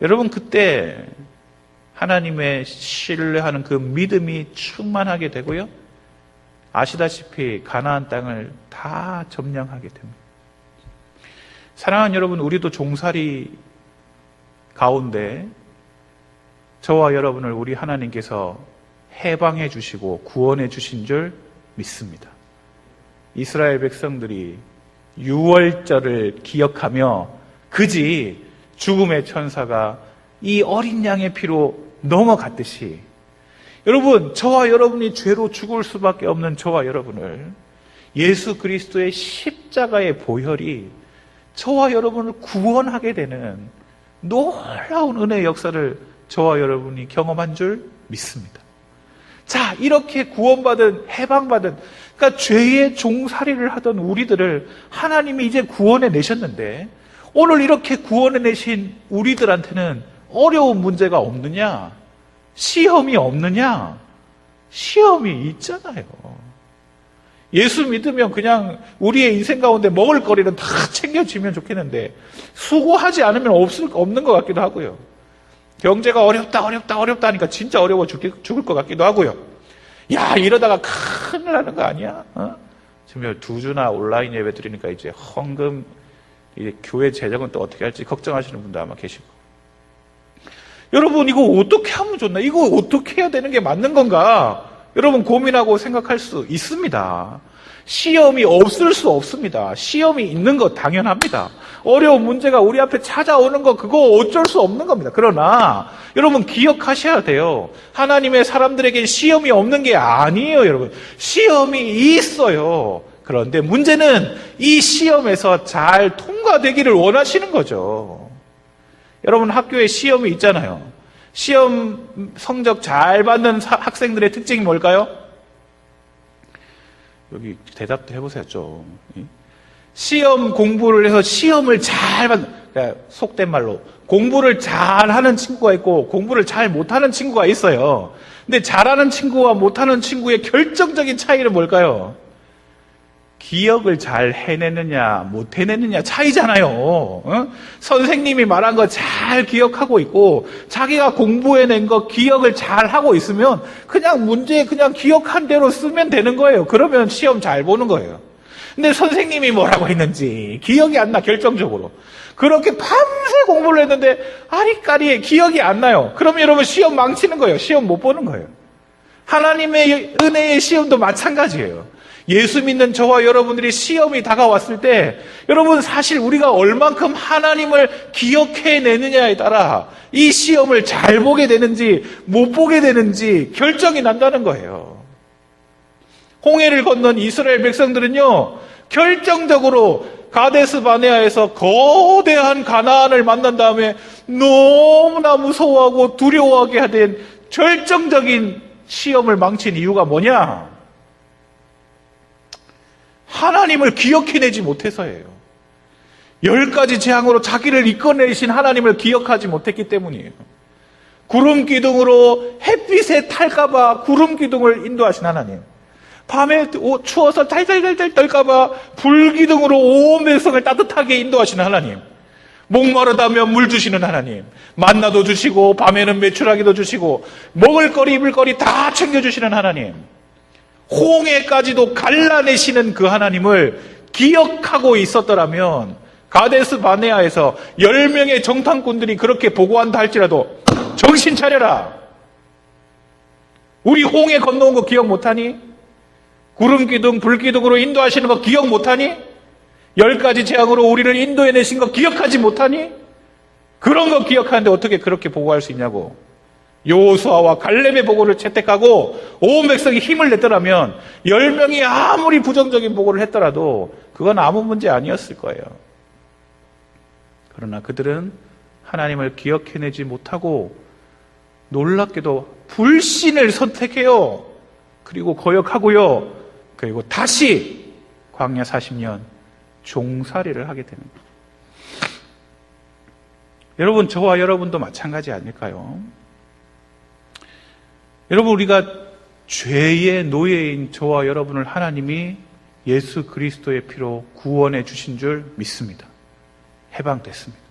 여러분, 그때 하나님의 신뢰하는 그 믿음이 충만하게 되고요. 아시다시피 가나안 땅을 다 점령하게 됩니다. 사랑하는 여러분, 우리도 종살이 가운데 저와 여러분을 우리 하나님께서 해방해 주시고 구원해 주신 줄 믿습니다. 이스라엘 백성들이 유월절을 기억하며 그지 죽음의 천사가 이 어린 양의 피로 넘어갔듯이 여러분, 저와 여러분이 죄로 죽을 수밖에 없는 저와 여러분을 예수 그리스도의 십자가의 보혈이 저와 여러분을 구원하게 되는 놀라운 은혜의 역사를 저와 여러분이 경험한 줄 믿습니다. 자, 이렇게 구원받은, 해방받은, 그러니까 죄의 종살이를 하던 우리들을 하나님이 이제 구원해 내셨는데 오늘 이렇게 구원해 내신 우리들한테는 어려운 문제가 없느냐? 시험이 없느냐? 시험이 있잖아요. 예수 믿으면 그냥 우리의 인생 가운데 먹을 거리는 다 챙겨지면 좋겠는데 수고하지 않으면 없는 것 같기도 하고요. 경제가 어렵다 하니까 진짜 어려워 죽을 것 같기도 하고요. 야, 이러다가 큰일 나는 거 아니야? 지금 2주나 온라인 예배 드리니까 이제 헌금, 이제 교회 재정은 또 어떻게 할지 걱정하시는 분도 아마 계시고. 여러분, 이거 어떻게 하면 좋나? 이거 어떻게 해야 되는 게 맞는 건가? 여러분 고민하고 생각할 수 있습니다. 시험이 없을 수 없습니다. 시험이 있는 거 당연합니다. 어려운 문제가 우리 앞에 찾아오는 거 그거 어쩔 수 없는 겁니다. 그러나 여러분 기억하셔야 돼요. 하나님의 사람들에게 시험이 없는 게 아니에요, 여러분. 시험이 있어요. 그런데 문제는 이 시험에서 잘 통과되기를 원하시는 거죠. 여러분 학교에 시험이 있잖아요. 시험 성적 잘 받는 학생들의 특징이 뭘까요? 여기 대답도 해보세요, 좀. 시험 공부를 해서 시험을 잘 받는, 그러니까 속된 말로 공부를 잘하는 친구가 있고 공부를 잘 못하는 친구가 있어요. 근데 잘하는 친구와 못하는 친구의 결정적인 차이는 뭘까요? 기억을 잘 해내느냐 못 해내느냐 차이잖아요. 선생님이 말한 거 잘 기억하고 있고 자기가 공부해낸 거 기억을 잘 하고 있으면 그냥 문제 그냥 기억한 대로 쓰면 되는 거예요. 그러면 시험 잘 보는 거예요. 근데 선생님이 뭐라고 했는지 기억이 안 나, 결정적으로. 그렇게 밤새 공부를 했는데 아리까리 기억이 안 나요. 그러면 여러분 시험 망치는 거예요. 시험 못 보는 거예요. 하나님의 은혜의 시험도 마찬가지예요. 예수 믿는 저와 여러분들이 시험이 다가왔을 때 여러분 사실 우리가 얼만큼 하나님을 기억해내느냐에 따라 이 시험을 잘 보게 되는지 못 보게 되는지 결정이 난다는 거예요. 홍해를 건넌 이스라엘 백성들은요 결정적으로 가데스 바네아에서 거대한 가나안을 만난 다음에 너무나 무서워하고 두려워하게 하던 결정적인 시험을 망친 이유가 뭐냐? 하나님을 기억해내지 못해서예요. 10가지 재앙으로 자기를 이끌어내신 하나님을 기억하지 못했기 때문이에요. 구름 기둥으로 햇빛에 탈까봐 구름 기둥을 인도하신 하나님. 밤에 추워서 달달달달 떨까봐 불 기둥으로 온 백성을 따뜻하게 인도하시는 하나님. 목마르다면 물 주시는 하나님. 만나도 주시고 밤에는 메추라기도 주시고 먹을 거리 입을 거리 다 챙겨주시는 하나님. 홍해까지도 갈라내시는 그 하나님을 기억하고 있었더라면 가데스 바네아에서 10명의 정탐꾼들이 그렇게 보고한다 할지라도 정신 차려라. 우리 홍해 건너온 거 기억 못하니? 구름기둥, 불기둥으로 인도하시는 거 기억 못하니? 10가지 재앙으로 우리를 인도해내신 거 기억하지 못하니? 그런 거 기억하는데 어떻게 그렇게 보고할 수 있냐고. 여호수아와 갈렙의 보고를 채택하고 온 백성이 힘을 냈더라면 10명이 아무리 부정적인 보고를 했더라도 그건 아무 문제 아니었을 거예요. 그러나 그들은 하나님을 기억해내지 못하고 놀랍게도 불신을 선택해요. 그리고 거역하고요. 그리고 다시 광야 40년 종살이를 하게 됩니다. 여러분, 저와 여러분도 마찬가지 아닐까요? 여러분, 우리가 죄의 노예인 저와 여러분을 하나님이 예수 그리스도의 피로 구원해 주신 줄 믿습니다. 해방됐습니다.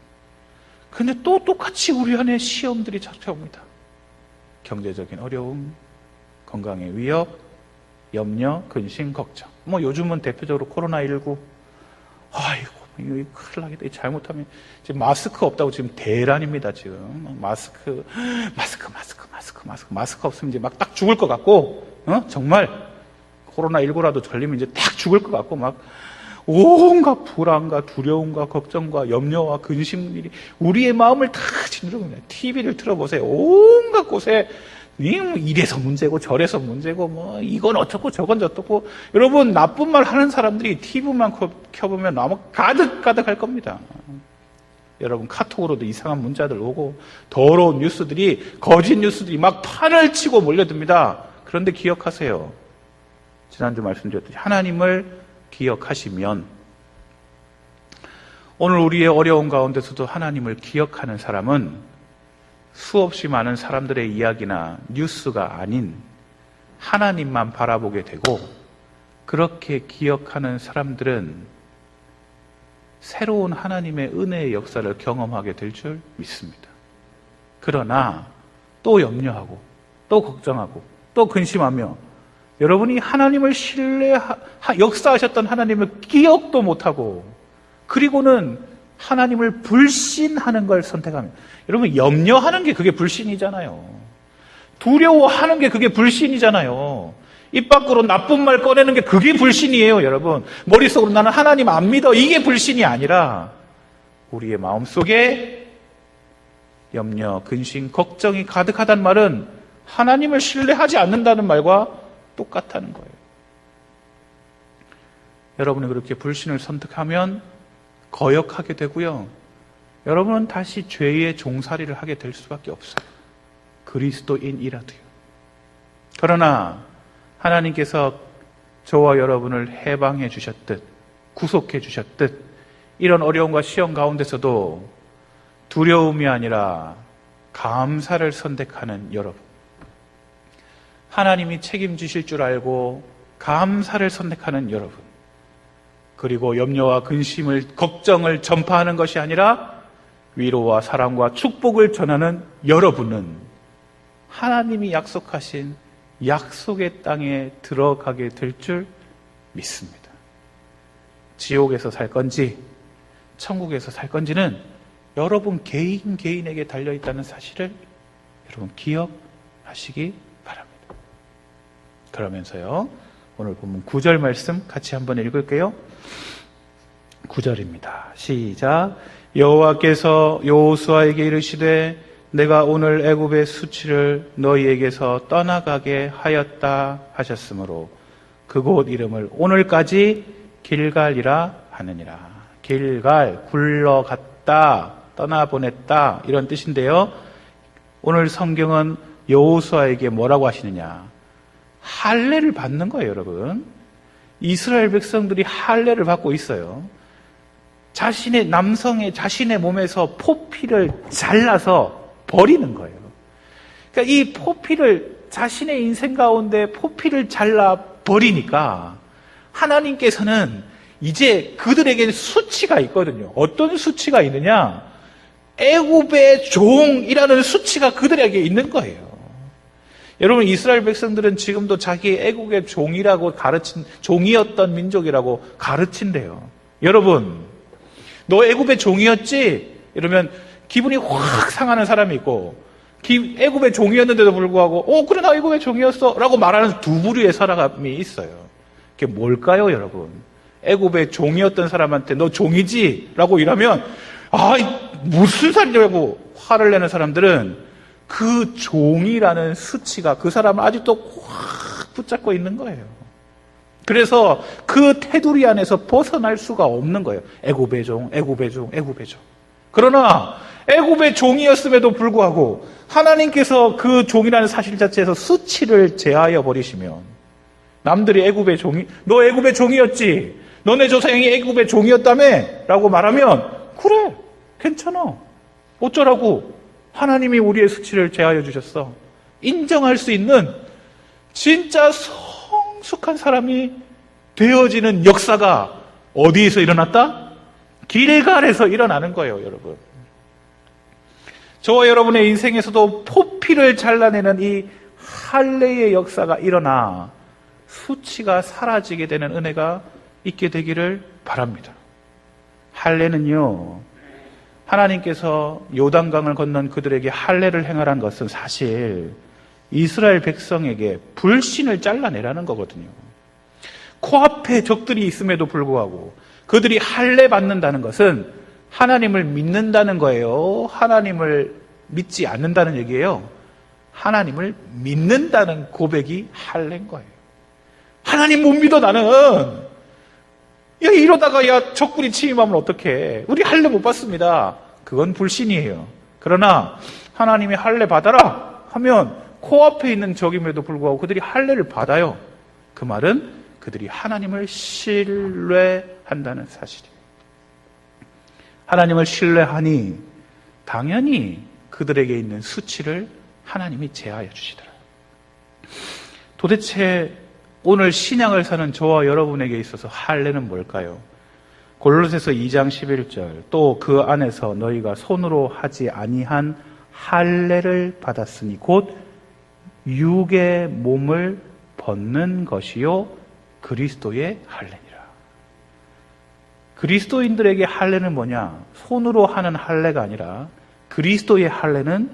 근데 또 똑같이 우리 안에 시험들이 찾아옵니다. 경제적인 어려움, 건강의 위협, 염려, 근심, 걱정. 뭐 요즘은 대표적으로 코로나19. 아이고, 이거 큰일 나겠다. 잘못하면 지금 마스크 없다고 지금 대란입니다. 지금 마스크 없으면 이제 막 딱 죽을 것 같고, 정말 코로나19라도 걸리면 이제 딱 죽을 것 같고, 막 온갖 불안과 두려움과 걱정과 염려와 근심들이 우리의 마음을 다 짓누릅니다. TV를 틀어보세요. 온갖 곳에 이래서 문제고 저래서 문제고 뭐 이건 어떻고 저건 어떻고. 여러분, 나쁜 말 하는 사람들이 TV만 켜보면 아마 가득가득 할 겁니다. 여러분, 카톡으로도 이상한 문자들 오고 더러운 뉴스들이, 거짓 뉴스들이 막 판을 치고 몰려듭니다. 그런데 기억하세요. 지난주 말씀드렸듯이 하나님을 기억하시면, 오늘 우리의 어려운 가운데서도 하나님을 기억하는 사람은 수없이 많은 사람들의 이야기나 뉴스가 아닌 하나님만 바라보게 되고, 그렇게 기억하는 사람들은 새로운 하나님의 은혜의 역사를 경험하게 될 줄 믿습니다. 그러나 또 염려하고 또 걱정하고 또 근심하며 여러분이 하나님을 역사하셨던 하나님을 기억도 못하고, 그리고는 하나님을 불신하는 걸 선택하면, 여러분, 염려하는 게 그게 불신이잖아요. 두려워하는 게 그게 불신이잖아요. 입 밖으로 나쁜 말 꺼내는 게 그게 불신이에요, 여러분. 머릿속으로 나는 하나님 안 믿어, 이게 불신이 아니라 우리의 마음속에 염려, 근심, 걱정이 가득하단 말은 하나님을 신뢰하지 않는다는 말과 똑같다는 거예요. 여러분이 그렇게 불신을 선택하면 거역하게 되고요. 여러분은 다시 죄의 종살이를 하게 될 수밖에 없어요. 그리스도인이라도요. 그러나 하나님께서 저와 여러분을 해방해 주셨듯, 구속해 주셨듯, 이런 어려움과 시험 가운데서도 두려움이 아니라 감사를 선택하는 여러분, 하나님이 책임지실 줄 알고 감사를 선택하는 여러분, 그리고 염려와 근심을, 걱정을 전파하는 것이 아니라 위로와 사랑과 축복을 전하는 여러분은 하나님이 약속하신 약속의 땅에 들어가게 될 줄 믿습니다. 지옥에서 살 건지 천국에서 살 건지는 여러분 개인에게 달려있다는 사실을 여러분 기억하시기 바랍니다. 그러면서요, 오늘 본문 9절 말씀 같이 한번 읽을게요. 9절입니다. 시작. 여호와께서 여호수아에게 이르시되 내가 오늘 애굽의 수치를 너희에게서 떠나가게 하였다 하셨으므로 그곳 이름을 오늘까지 길갈이라 하느니라. 길갈, 굴러갔다, 떠나보냈다, 이런 뜻인데요. 오늘 성경은 여호수아에게 뭐라고 하시느냐? 할례를 받는 거예요, 여러분. 이스라엘 백성들이 할례를 받고 있어요. 자신의 몸에서 포피를 잘라서 버리는 거예요. 그러니까 이 포피를, 자신의 인생 가운데 포피를 잘라 버리니까 하나님께서는 이제 그들에게 수치가 있거든요. 어떤 수치가 있느냐? 애굽의 종이라는 수치가 그들에게 있는 거예요. 여러분, 이스라엘 백성들은 지금도 자기 애국의 종이었던 민족이라고 가르친대요. 여러분, 너 애굽의 종이었지? 이러면 기분이 확 상하는 사람이 있고, 애굽의 종이었는데도 불구하고 그래 나 애굽의 종이었어 라고 말하는 두 부류의 사람이 있어요. 그게 뭘까요, 여러분? 애굽의 종이었던 사람한테 너 종이지? 라고 이러면 무슨 소리냐고 화를 내는 사람들은 그 종이라는 수치가 그 사람을 아직도 확 붙잡고 있는 거예요. 그래서 그 테두리 안에서 벗어날 수가 없는 거예요. 애굽의 종. 그러나 애굽의 종이었음에도 불구하고 하나님께서 그 종이라는 사실 자체에서 수치를 제하여 버리시면, 남들이 애굽의 종이, 너 애굽의 종이었지? 너네 조상이 애굽의 종이었다며? 라고 말하면 그래, 괜찮아, 어쩌라고, 하나님이 우리의 수치를 제하여 주셨어, 인정할 수 있는 진짜 성숙한 사람이 되어지는 역사가 어디에서 일어났다? 길갈에서 일어나는 거예요, 여러분. 저와 여러분의 인생에서도 포피를 잘라내는 이 할례의 역사가 일어나 수치가 사라지게 되는 은혜가 있게 되기를 바랍니다. 할례는요, 하나님께서 요단강을 건넌 그들에게 할례를 행하라는 것은 사실 이스라엘 백성에게 불신을 잘라내라는 거거든요. 코앞에 적들이 있음에도 불구하고 그들이 할례 받는다는 것은 하나님을 믿는다는 거예요? 하나님을 믿지 않는다는 얘기예요? 하나님을 믿는다는 고백이 할례인 거예요. 하나님 못 믿어 나는. 야, 이러다가 적군이 침입하면 어떡해. 우리 할례 못 받습니다. 그건 불신이에요. 그러나 하나님이 할례 받아라 하면 코앞에 있는 적임에도 불구하고 그들이 할례를 받아요. 그 말은 그들이 하나님을 신뢰한다는 사실이에요. 하나님을 신뢰하니 당연히 그들에게 있는 수치를 하나님이 제하여 주시더라. 도대체 오늘 신앙을 사는 저와 여러분에게 있어서 할례는 뭘까요? 골로새서 2장 11절, 또 그 안에서 너희가 손으로 하지 아니한 할례를 받았으니 곧 육의 몸을 벗는 것이요 그리스도의 할례니라. 그리스도인들에게 할례는 뭐냐? 손으로 하는 할례가 아니라 그리스도의 할례는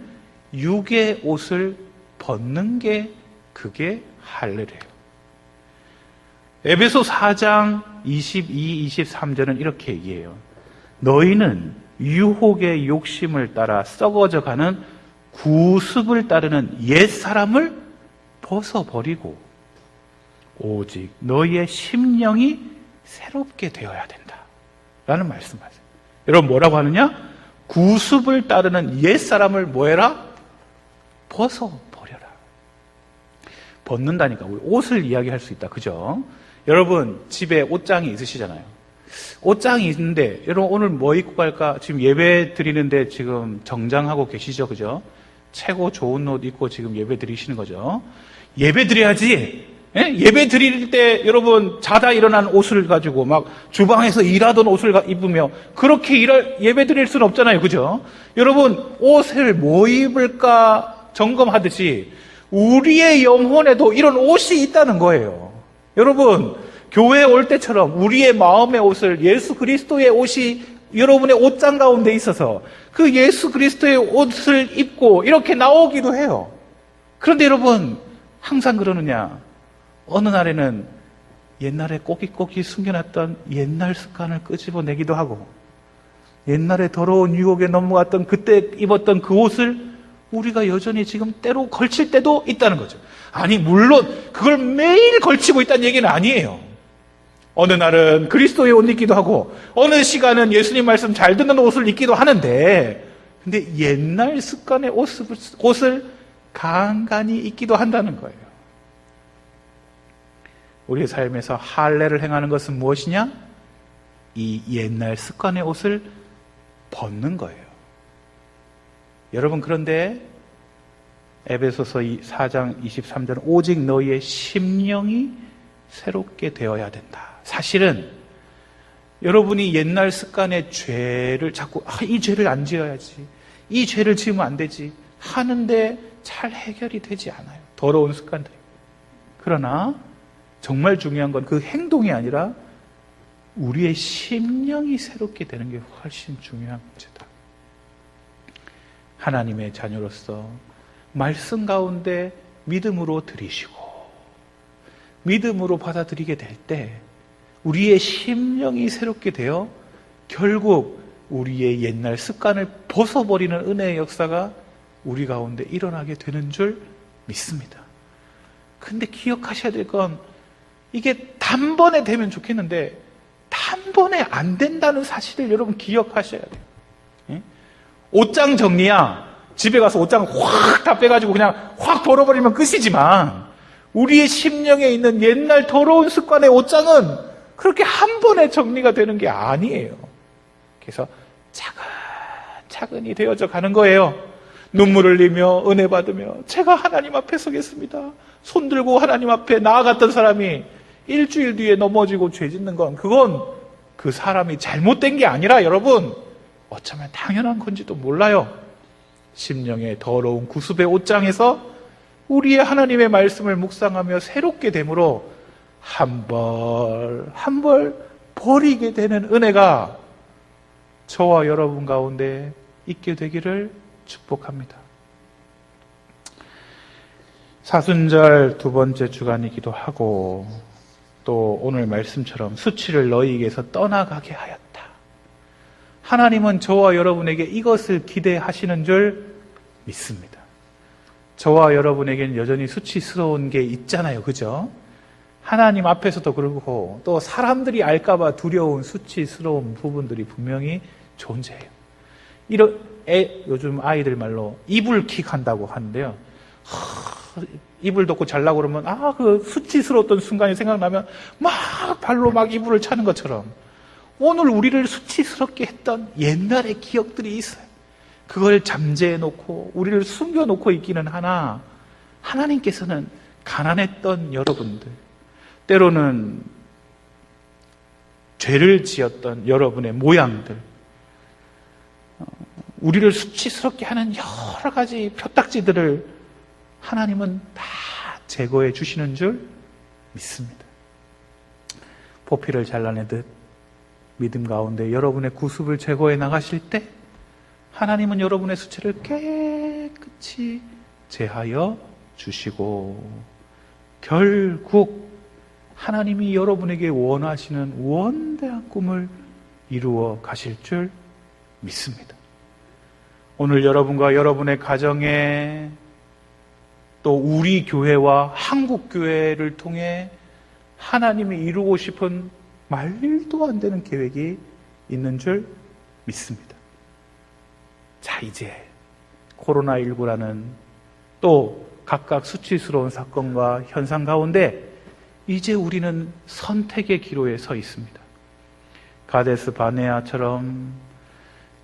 육의 옷을 벗는 게 그게 할례래요. 에베소 4장 22, 23절은 이렇게 얘기해요. 너희는 유혹의 욕심을 따라 썩어져가는 구습을 따르는 옛사람을 벗어버리고 오직 너희의 심령이 새롭게 되어야 된다 라는 말씀하세요. 여러분 뭐라고 하느냐? 구습을 따르는 옛사람을 뭐해라? 벗어버려라. 벗는다니까. 우리 옷을 이야기할 수 있다. 그죠? 여러분 집에 옷장이 있으시잖아요. 옷장이 있는데 여러분 오늘 뭐 입고 갈까? 지금 예배 드리는데 지금 정장하고 계시죠? 그죠? 최고 좋은 옷 입고 지금 예배 드리시는 거죠. 예배 드려야지. 예? 예배 드릴 때 여러분 자다 일어난 옷을 가지고 막 주방에서 일하던 옷을 입으며 그렇게 예배 드릴 수는 없잖아요. 그죠? 여러분 옷을 뭐 입을까 점검하듯이 우리의 영혼에도 이런 옷이 있다는 거예요. 여러분 교회에 올 때처럼 우리의 마음의 옷을 예수 그리스도의 옷이 여러분의 옷장 가운데 있어서 그 예수 그리스도의 옷을 입고 이렇게 나오기도 해요. 그런데 여러분 항상 그러느냐? 어느 날에는 옛날에 꼬깃꼬깃 숨겨놨던 옛날 습관을 끄집어내기도 하고 옛날에 더러운 유혹에 넘어갔던 그때 입었던 그 옷을 우리가 여전히 지금 때로 걸칠 때도 있다는 거죠. 아니 물론 그걸 매일 걸치고 있다는 얘기는 아니에요. 어느 날은 그리스도의 옷 입기도 하고 어느 시간은 예수님 말씀 잘 듣는 옷을 입기도 하는데 근데 옛날 습관의 옷을 간간히 입기도 한다는 거예요. 우리의 삶에서 할례를 행하는 것은 무엇이냐? 이 옛날 습관의 옷을 벗는 거예요. 여러분 그런데 에베소서 4장 23절 오직 너희의 심령이 새롭게 되어야 된다. 사실은 여러분이 옛날 습관의 죄를 자꾸 이 죄를 안 지어야지 이 죄를 지으면 안 되지 하는데 잘 해결이 되지 않아요. 더러운 습관들이. 그러나 정말 중요한 건 그 행동이 아니라 우리의 심령이 새롭게 되는 게 훨씬 중요한 문제다. 하나님의 자녀로서 말씀 가운데 믿음으로 드리시고 믿음으로 받아들이게 될 때 우리의 심령이 새롭게 되어 결국 우리의 옛날 습관을 벗어버리는 은혜의 역사가 우리 가운데 일어나게 되는 줄 믿습니다. 근데 기억하셔야 될 건 이게 단번에 되면 좋겠는데 단번에 안 된다는 사실을 여러분 기억하셔야 돼요. 예? 옷장 정리야. 집에 가서 옷장을 확 다 빼가지고 그냥 확 벌어버리면 끝이지만 우리의 심령에 있는 옛날 더러운 습관의 옷장은 그렇게 한 번에 정리가 되는 게 아니에요. 그래서 차근차근히 되어져 가는 거예요. 눈물 흘리며 은혜 받으며 제가 하나님 앞에 서겠습니다. 손 들고 하나님 앞에 나아갔던 사람이 일주일 뒤에 넘어지고 죄 짓는 건 그건 그 사람이 잘못된 게 아니라 여러분 어쩌면 당연한 건지도 몰라요. 심령의 더러운 구습의 옷장에서 우리의 하나님의 말씀을 묵상하며 새롭게 됨으로 한 벌 버리게 되는 은혜가 저와 여러분 가운데 있게 되기를 축복합니다. 사순절 두 번째 주간이기도 하고 또 오늘 말씀처럼 수치를 너희에게서 떠나가게 하였다. 하나님은 저와 여러분에게 이것을 기대하시는 줄 믿습니다. 저와 여러분에게는 여전히 수치스러운 게 있잖아요. 그죠? 하나님 앞에서도 그렇고 또 사람들이 알까봐 두려운 수치스러운 부분들이 분명히 존재해요. 요즘 아이들 말로 이불킥 한다고 하는데요. 이불 덮고 자려고 그러면 그 수치스러웠던 순간이 생각나면 막 발로 막 이불을 차는 것처럼 오늘 우리를 수치스럽게 했던 옛날의 기억들이 있어요. 그걸 잠재해 놓고 우리를 숨겨 놓고 있기는 하나 하나님께서는 가난했던 여러분들, 때로는 죄를 지었던 여러분의 모양들, 우리를 수치스럽게 하는 여러 가지 표딱지들을 하나님은 다 제거해 주시는 줄 믿습니다. 포피를 잘라내듯 믿음 가운데 여러분의 구습을 제거해 나가실 때 하나님은 여러분의 수치를 깨끗이 제하여 주시고 결국 하나님이 여러분에게 원하시는 원대한 꿈을 이루어 가실 줄 믿습니다. 오늘 여러분과 여러분의 가정에 또 우리 교회와 한국 교회를 통해 하나님이 이루고 싶은 말도 안 되는 계획이 있는 줄 믿습니다. 자, 이제 코로나19라는 또 각각 수치스러운 사건과 현상 가운데 이제 우리는 선택의 기로에 서 있습니다. 가데스 바네아처럼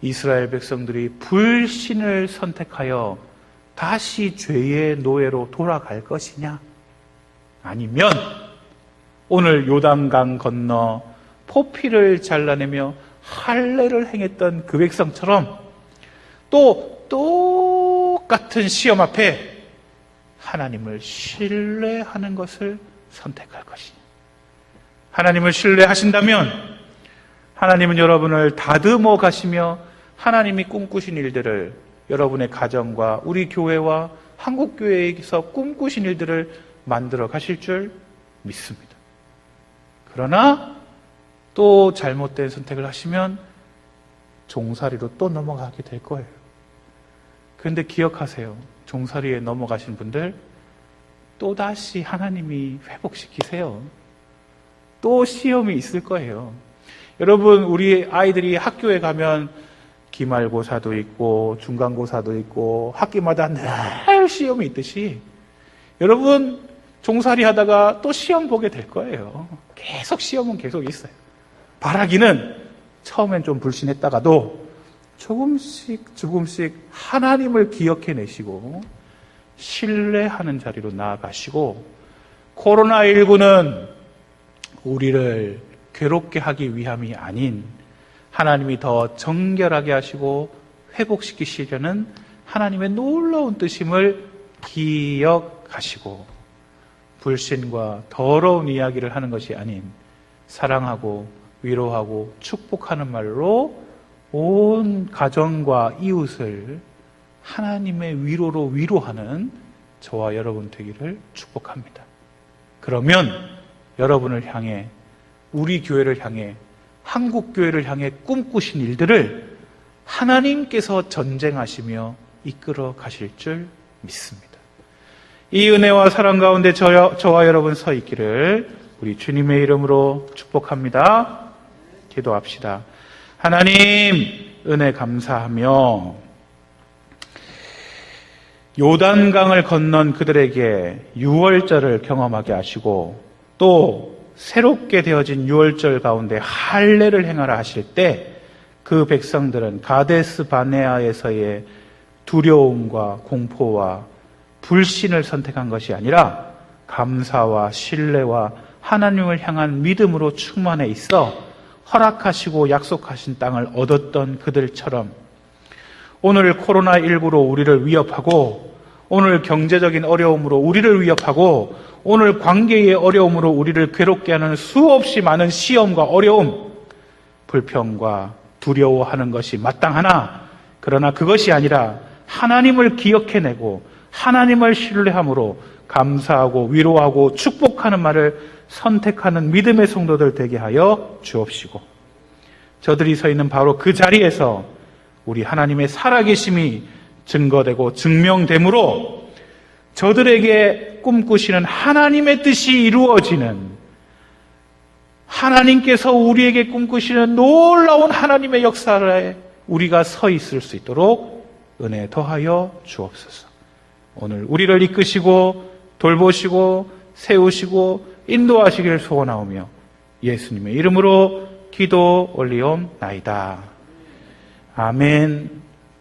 이스라엘 백성들이 불신을 선택하여 다시 죄의 노예로 돌아갈 것이냐? 아니면 오늘 요단강 건너 포피를 잘라내며 할례를 행했던 그 백성처럼 또 똑같은 시험 앞에 하나님을 신뢰하는 것을 선택할 것이냐? 하나님을 신뢰하신다면 하나님은 여러분을 다듬어 가시며 하나님이 꿈꾸신 일들을 여러분의 가정과 우리 교회와 한국교회에서 꿈꾸신 일들을 만들어 가실 줄 믿습니다. 그러나 또 잘못된 선택을 하시면 종살이로 또 넘어가게 될 거예요. 그런데 기억하세요. 종살이에 넘어가신 분들 또다시 하나님이 회복시키세요. 또 시험이 있을 거예요. 여러분, 우리 아이들이 학교에 가면 기말고사도 있고 중간고사도 있고 학기마다 늘 시험이 있듯이 여러분 종살이 하다가 또 시험 보게 될 거예요. 계속 시험은 계속 있어요. 바라기는 처음엔 좀 불신했다가도 조금씩 하나님을 기억해내시고 신뢰하는 자리로 나아가시고 코로나19는 우리를 괴롭게 하기 위함이 아닌 하나님이 더 정결하게 하시고 회복시키시려는 하나님의 놀라운 뜻임을 기억하시고 불신과 더러운 이야기를 하는 것이 아닌 사랑하고 위로하고 축복하는 말로 온 가정과 이웃을 하나님의 위로로 위로하는 저와 여러분 되기를 축복합니다. 그러면 여러분을 향해 우리 교회를 향해 한국 교회를 향해 꿈꾸신 일들을 하나님께서 전쟁하시며 이끌어 가실 줄 믿습니다. 이 은혜와 사랑 가운데 저와 여러분 서 있기를 우리 주님의 이름으로 축복합니다. 기도합시다. 하나님 은혜 감사하며 요단강을 건넌 그들에게 유월절을 경험하게 하시고 또 새롭게 되어진 유월절 가운데 할례를 행하라 하실 때 그 백성들은 가데스 바네아에서의 두려움과 공포와 불신을 선택한 것이 아니라 감사와 신뢰와 하나님을 향한 믿음으로 충만해 있어 허락하시고 약속하신 땅을 얻었던 그들처럼 오늘 코로나19로 우리를 위협하고 오늘 경제적인 어려움으로 우리를 위협하고 오늘 관계의 어려움으로 우리를 괴롭게 하는 수없이 많은 시험과 어려움, 불평과 두려워하는 것이 마땅하나 그러나 그것이 아니라 하나님을 기억해내고 하나님을 신뢰함으로 감사하고 위로하고 축복하는 말을 선택하는 믿음의 성도들 되게 하여 주옵시고 저들이 서 있는 바로 그 자리에서 우리 하나님의 살아계심이 증거되고 증명되므로 저들에게 꿈꾸시는 하나님의 뜻이 이루어지는 하나님께서 우리에게 꿈꾸시는 놀라운 하나님의 역사에 우리가 서 있을 수 있도록 은혜 더하여 주옵소서. 오늘 우리를 이끄시고 돌보시고 세우시고 인도하시기를 소원하오며 예수님의 이름으로 기도 올리옵나이다. 아멘.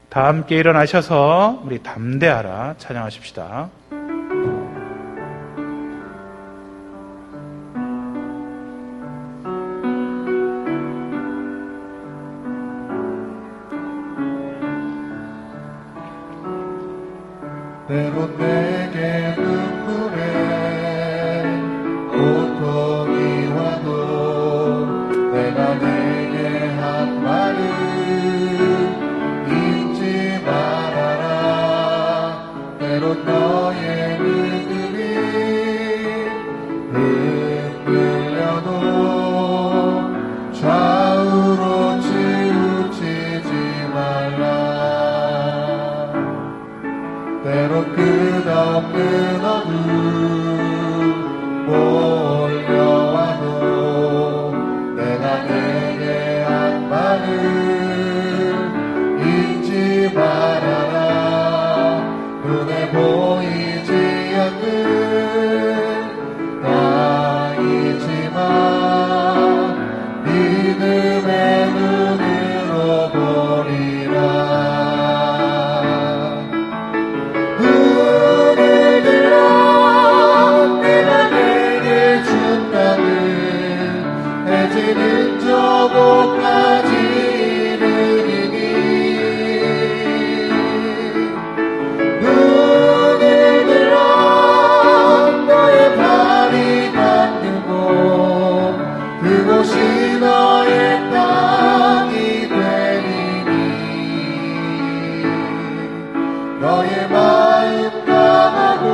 다 함께 일어나셔서 우리 담대하라 찬양하십시다. 때론 내게 눈물에 고통이 와도 내가 내게 한 말을 잊지 말아라. 때론 너의 믿음이 흔들려도 좌우로 치우치지 말라. 때론 끝없는 어둠 몰려와도 내가 내게 한 말을 잊지 말아라. 눈에 보이지 않는 나이지만 믿음의 눈으로 보리라. 해지는 저곳까지 이르리니 눈을 들어 너의 발이 닿는 곳 그곳이 너의 땅이 되리니 너의 마음 강하고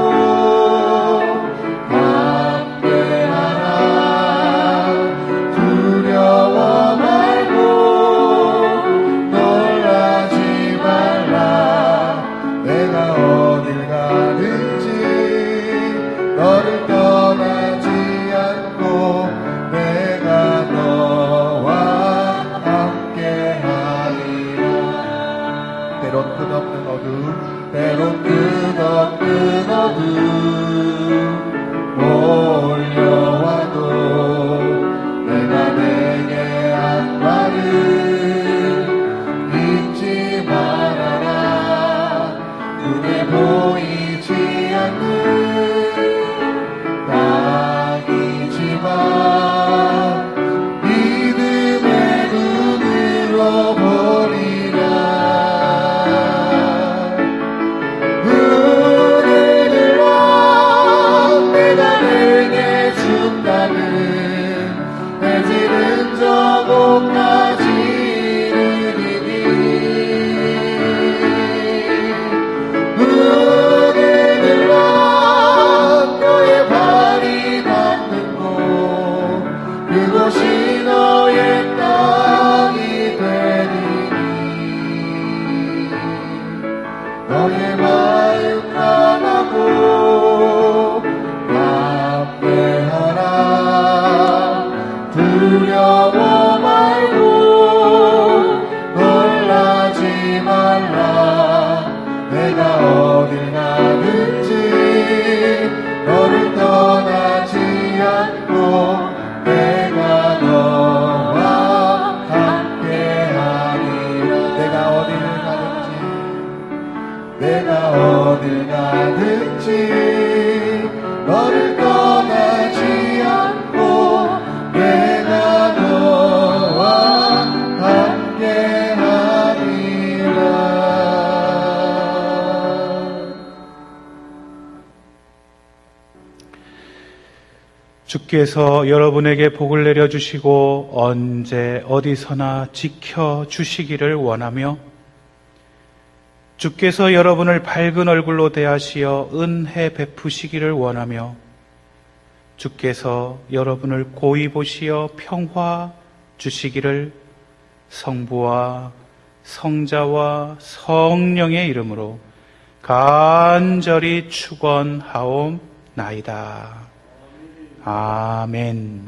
너를 떠나지 않고 내가 너와 함께하리라. 때론 끝없는 어둠 때론 끝없는 어둠 몰려와도 내가 내게 한 말을 잊지 말아라. 눈에 보이지 않는 믿음의 눈으로 보리라. 눈을 들어 내가 내게 준다는 해지는 저곳까지 이르리니 눈을 들어 너의 발이 닿는 곳 그곳이 너의 땅이 되리니 너의 마음 강하고 담대하라. 주께서 여러분에게 복을 내려주시고 언제 어디서나 지켜주시기를 원하며 주께서 여러분을 밝은 얼굴로 대하시어 은혜 베푸시기를 원하며 주께서 여러분을 고이 보시어 평화 주시기를 성부와 성자와 성령의 이름으로 간절히 축원하옵나이다. 아멘.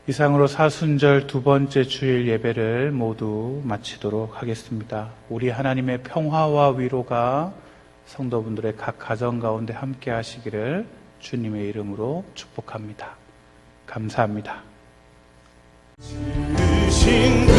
이상으로 사순절 두 번째 주일 예배를 모두 마치도록 하겠습니다. 우리 하나님의 평화와 위로가 성도분들의 각 가정 가운데 함께 하시기를 주님의 이름으로 축복합니다. 감사합니다. 주신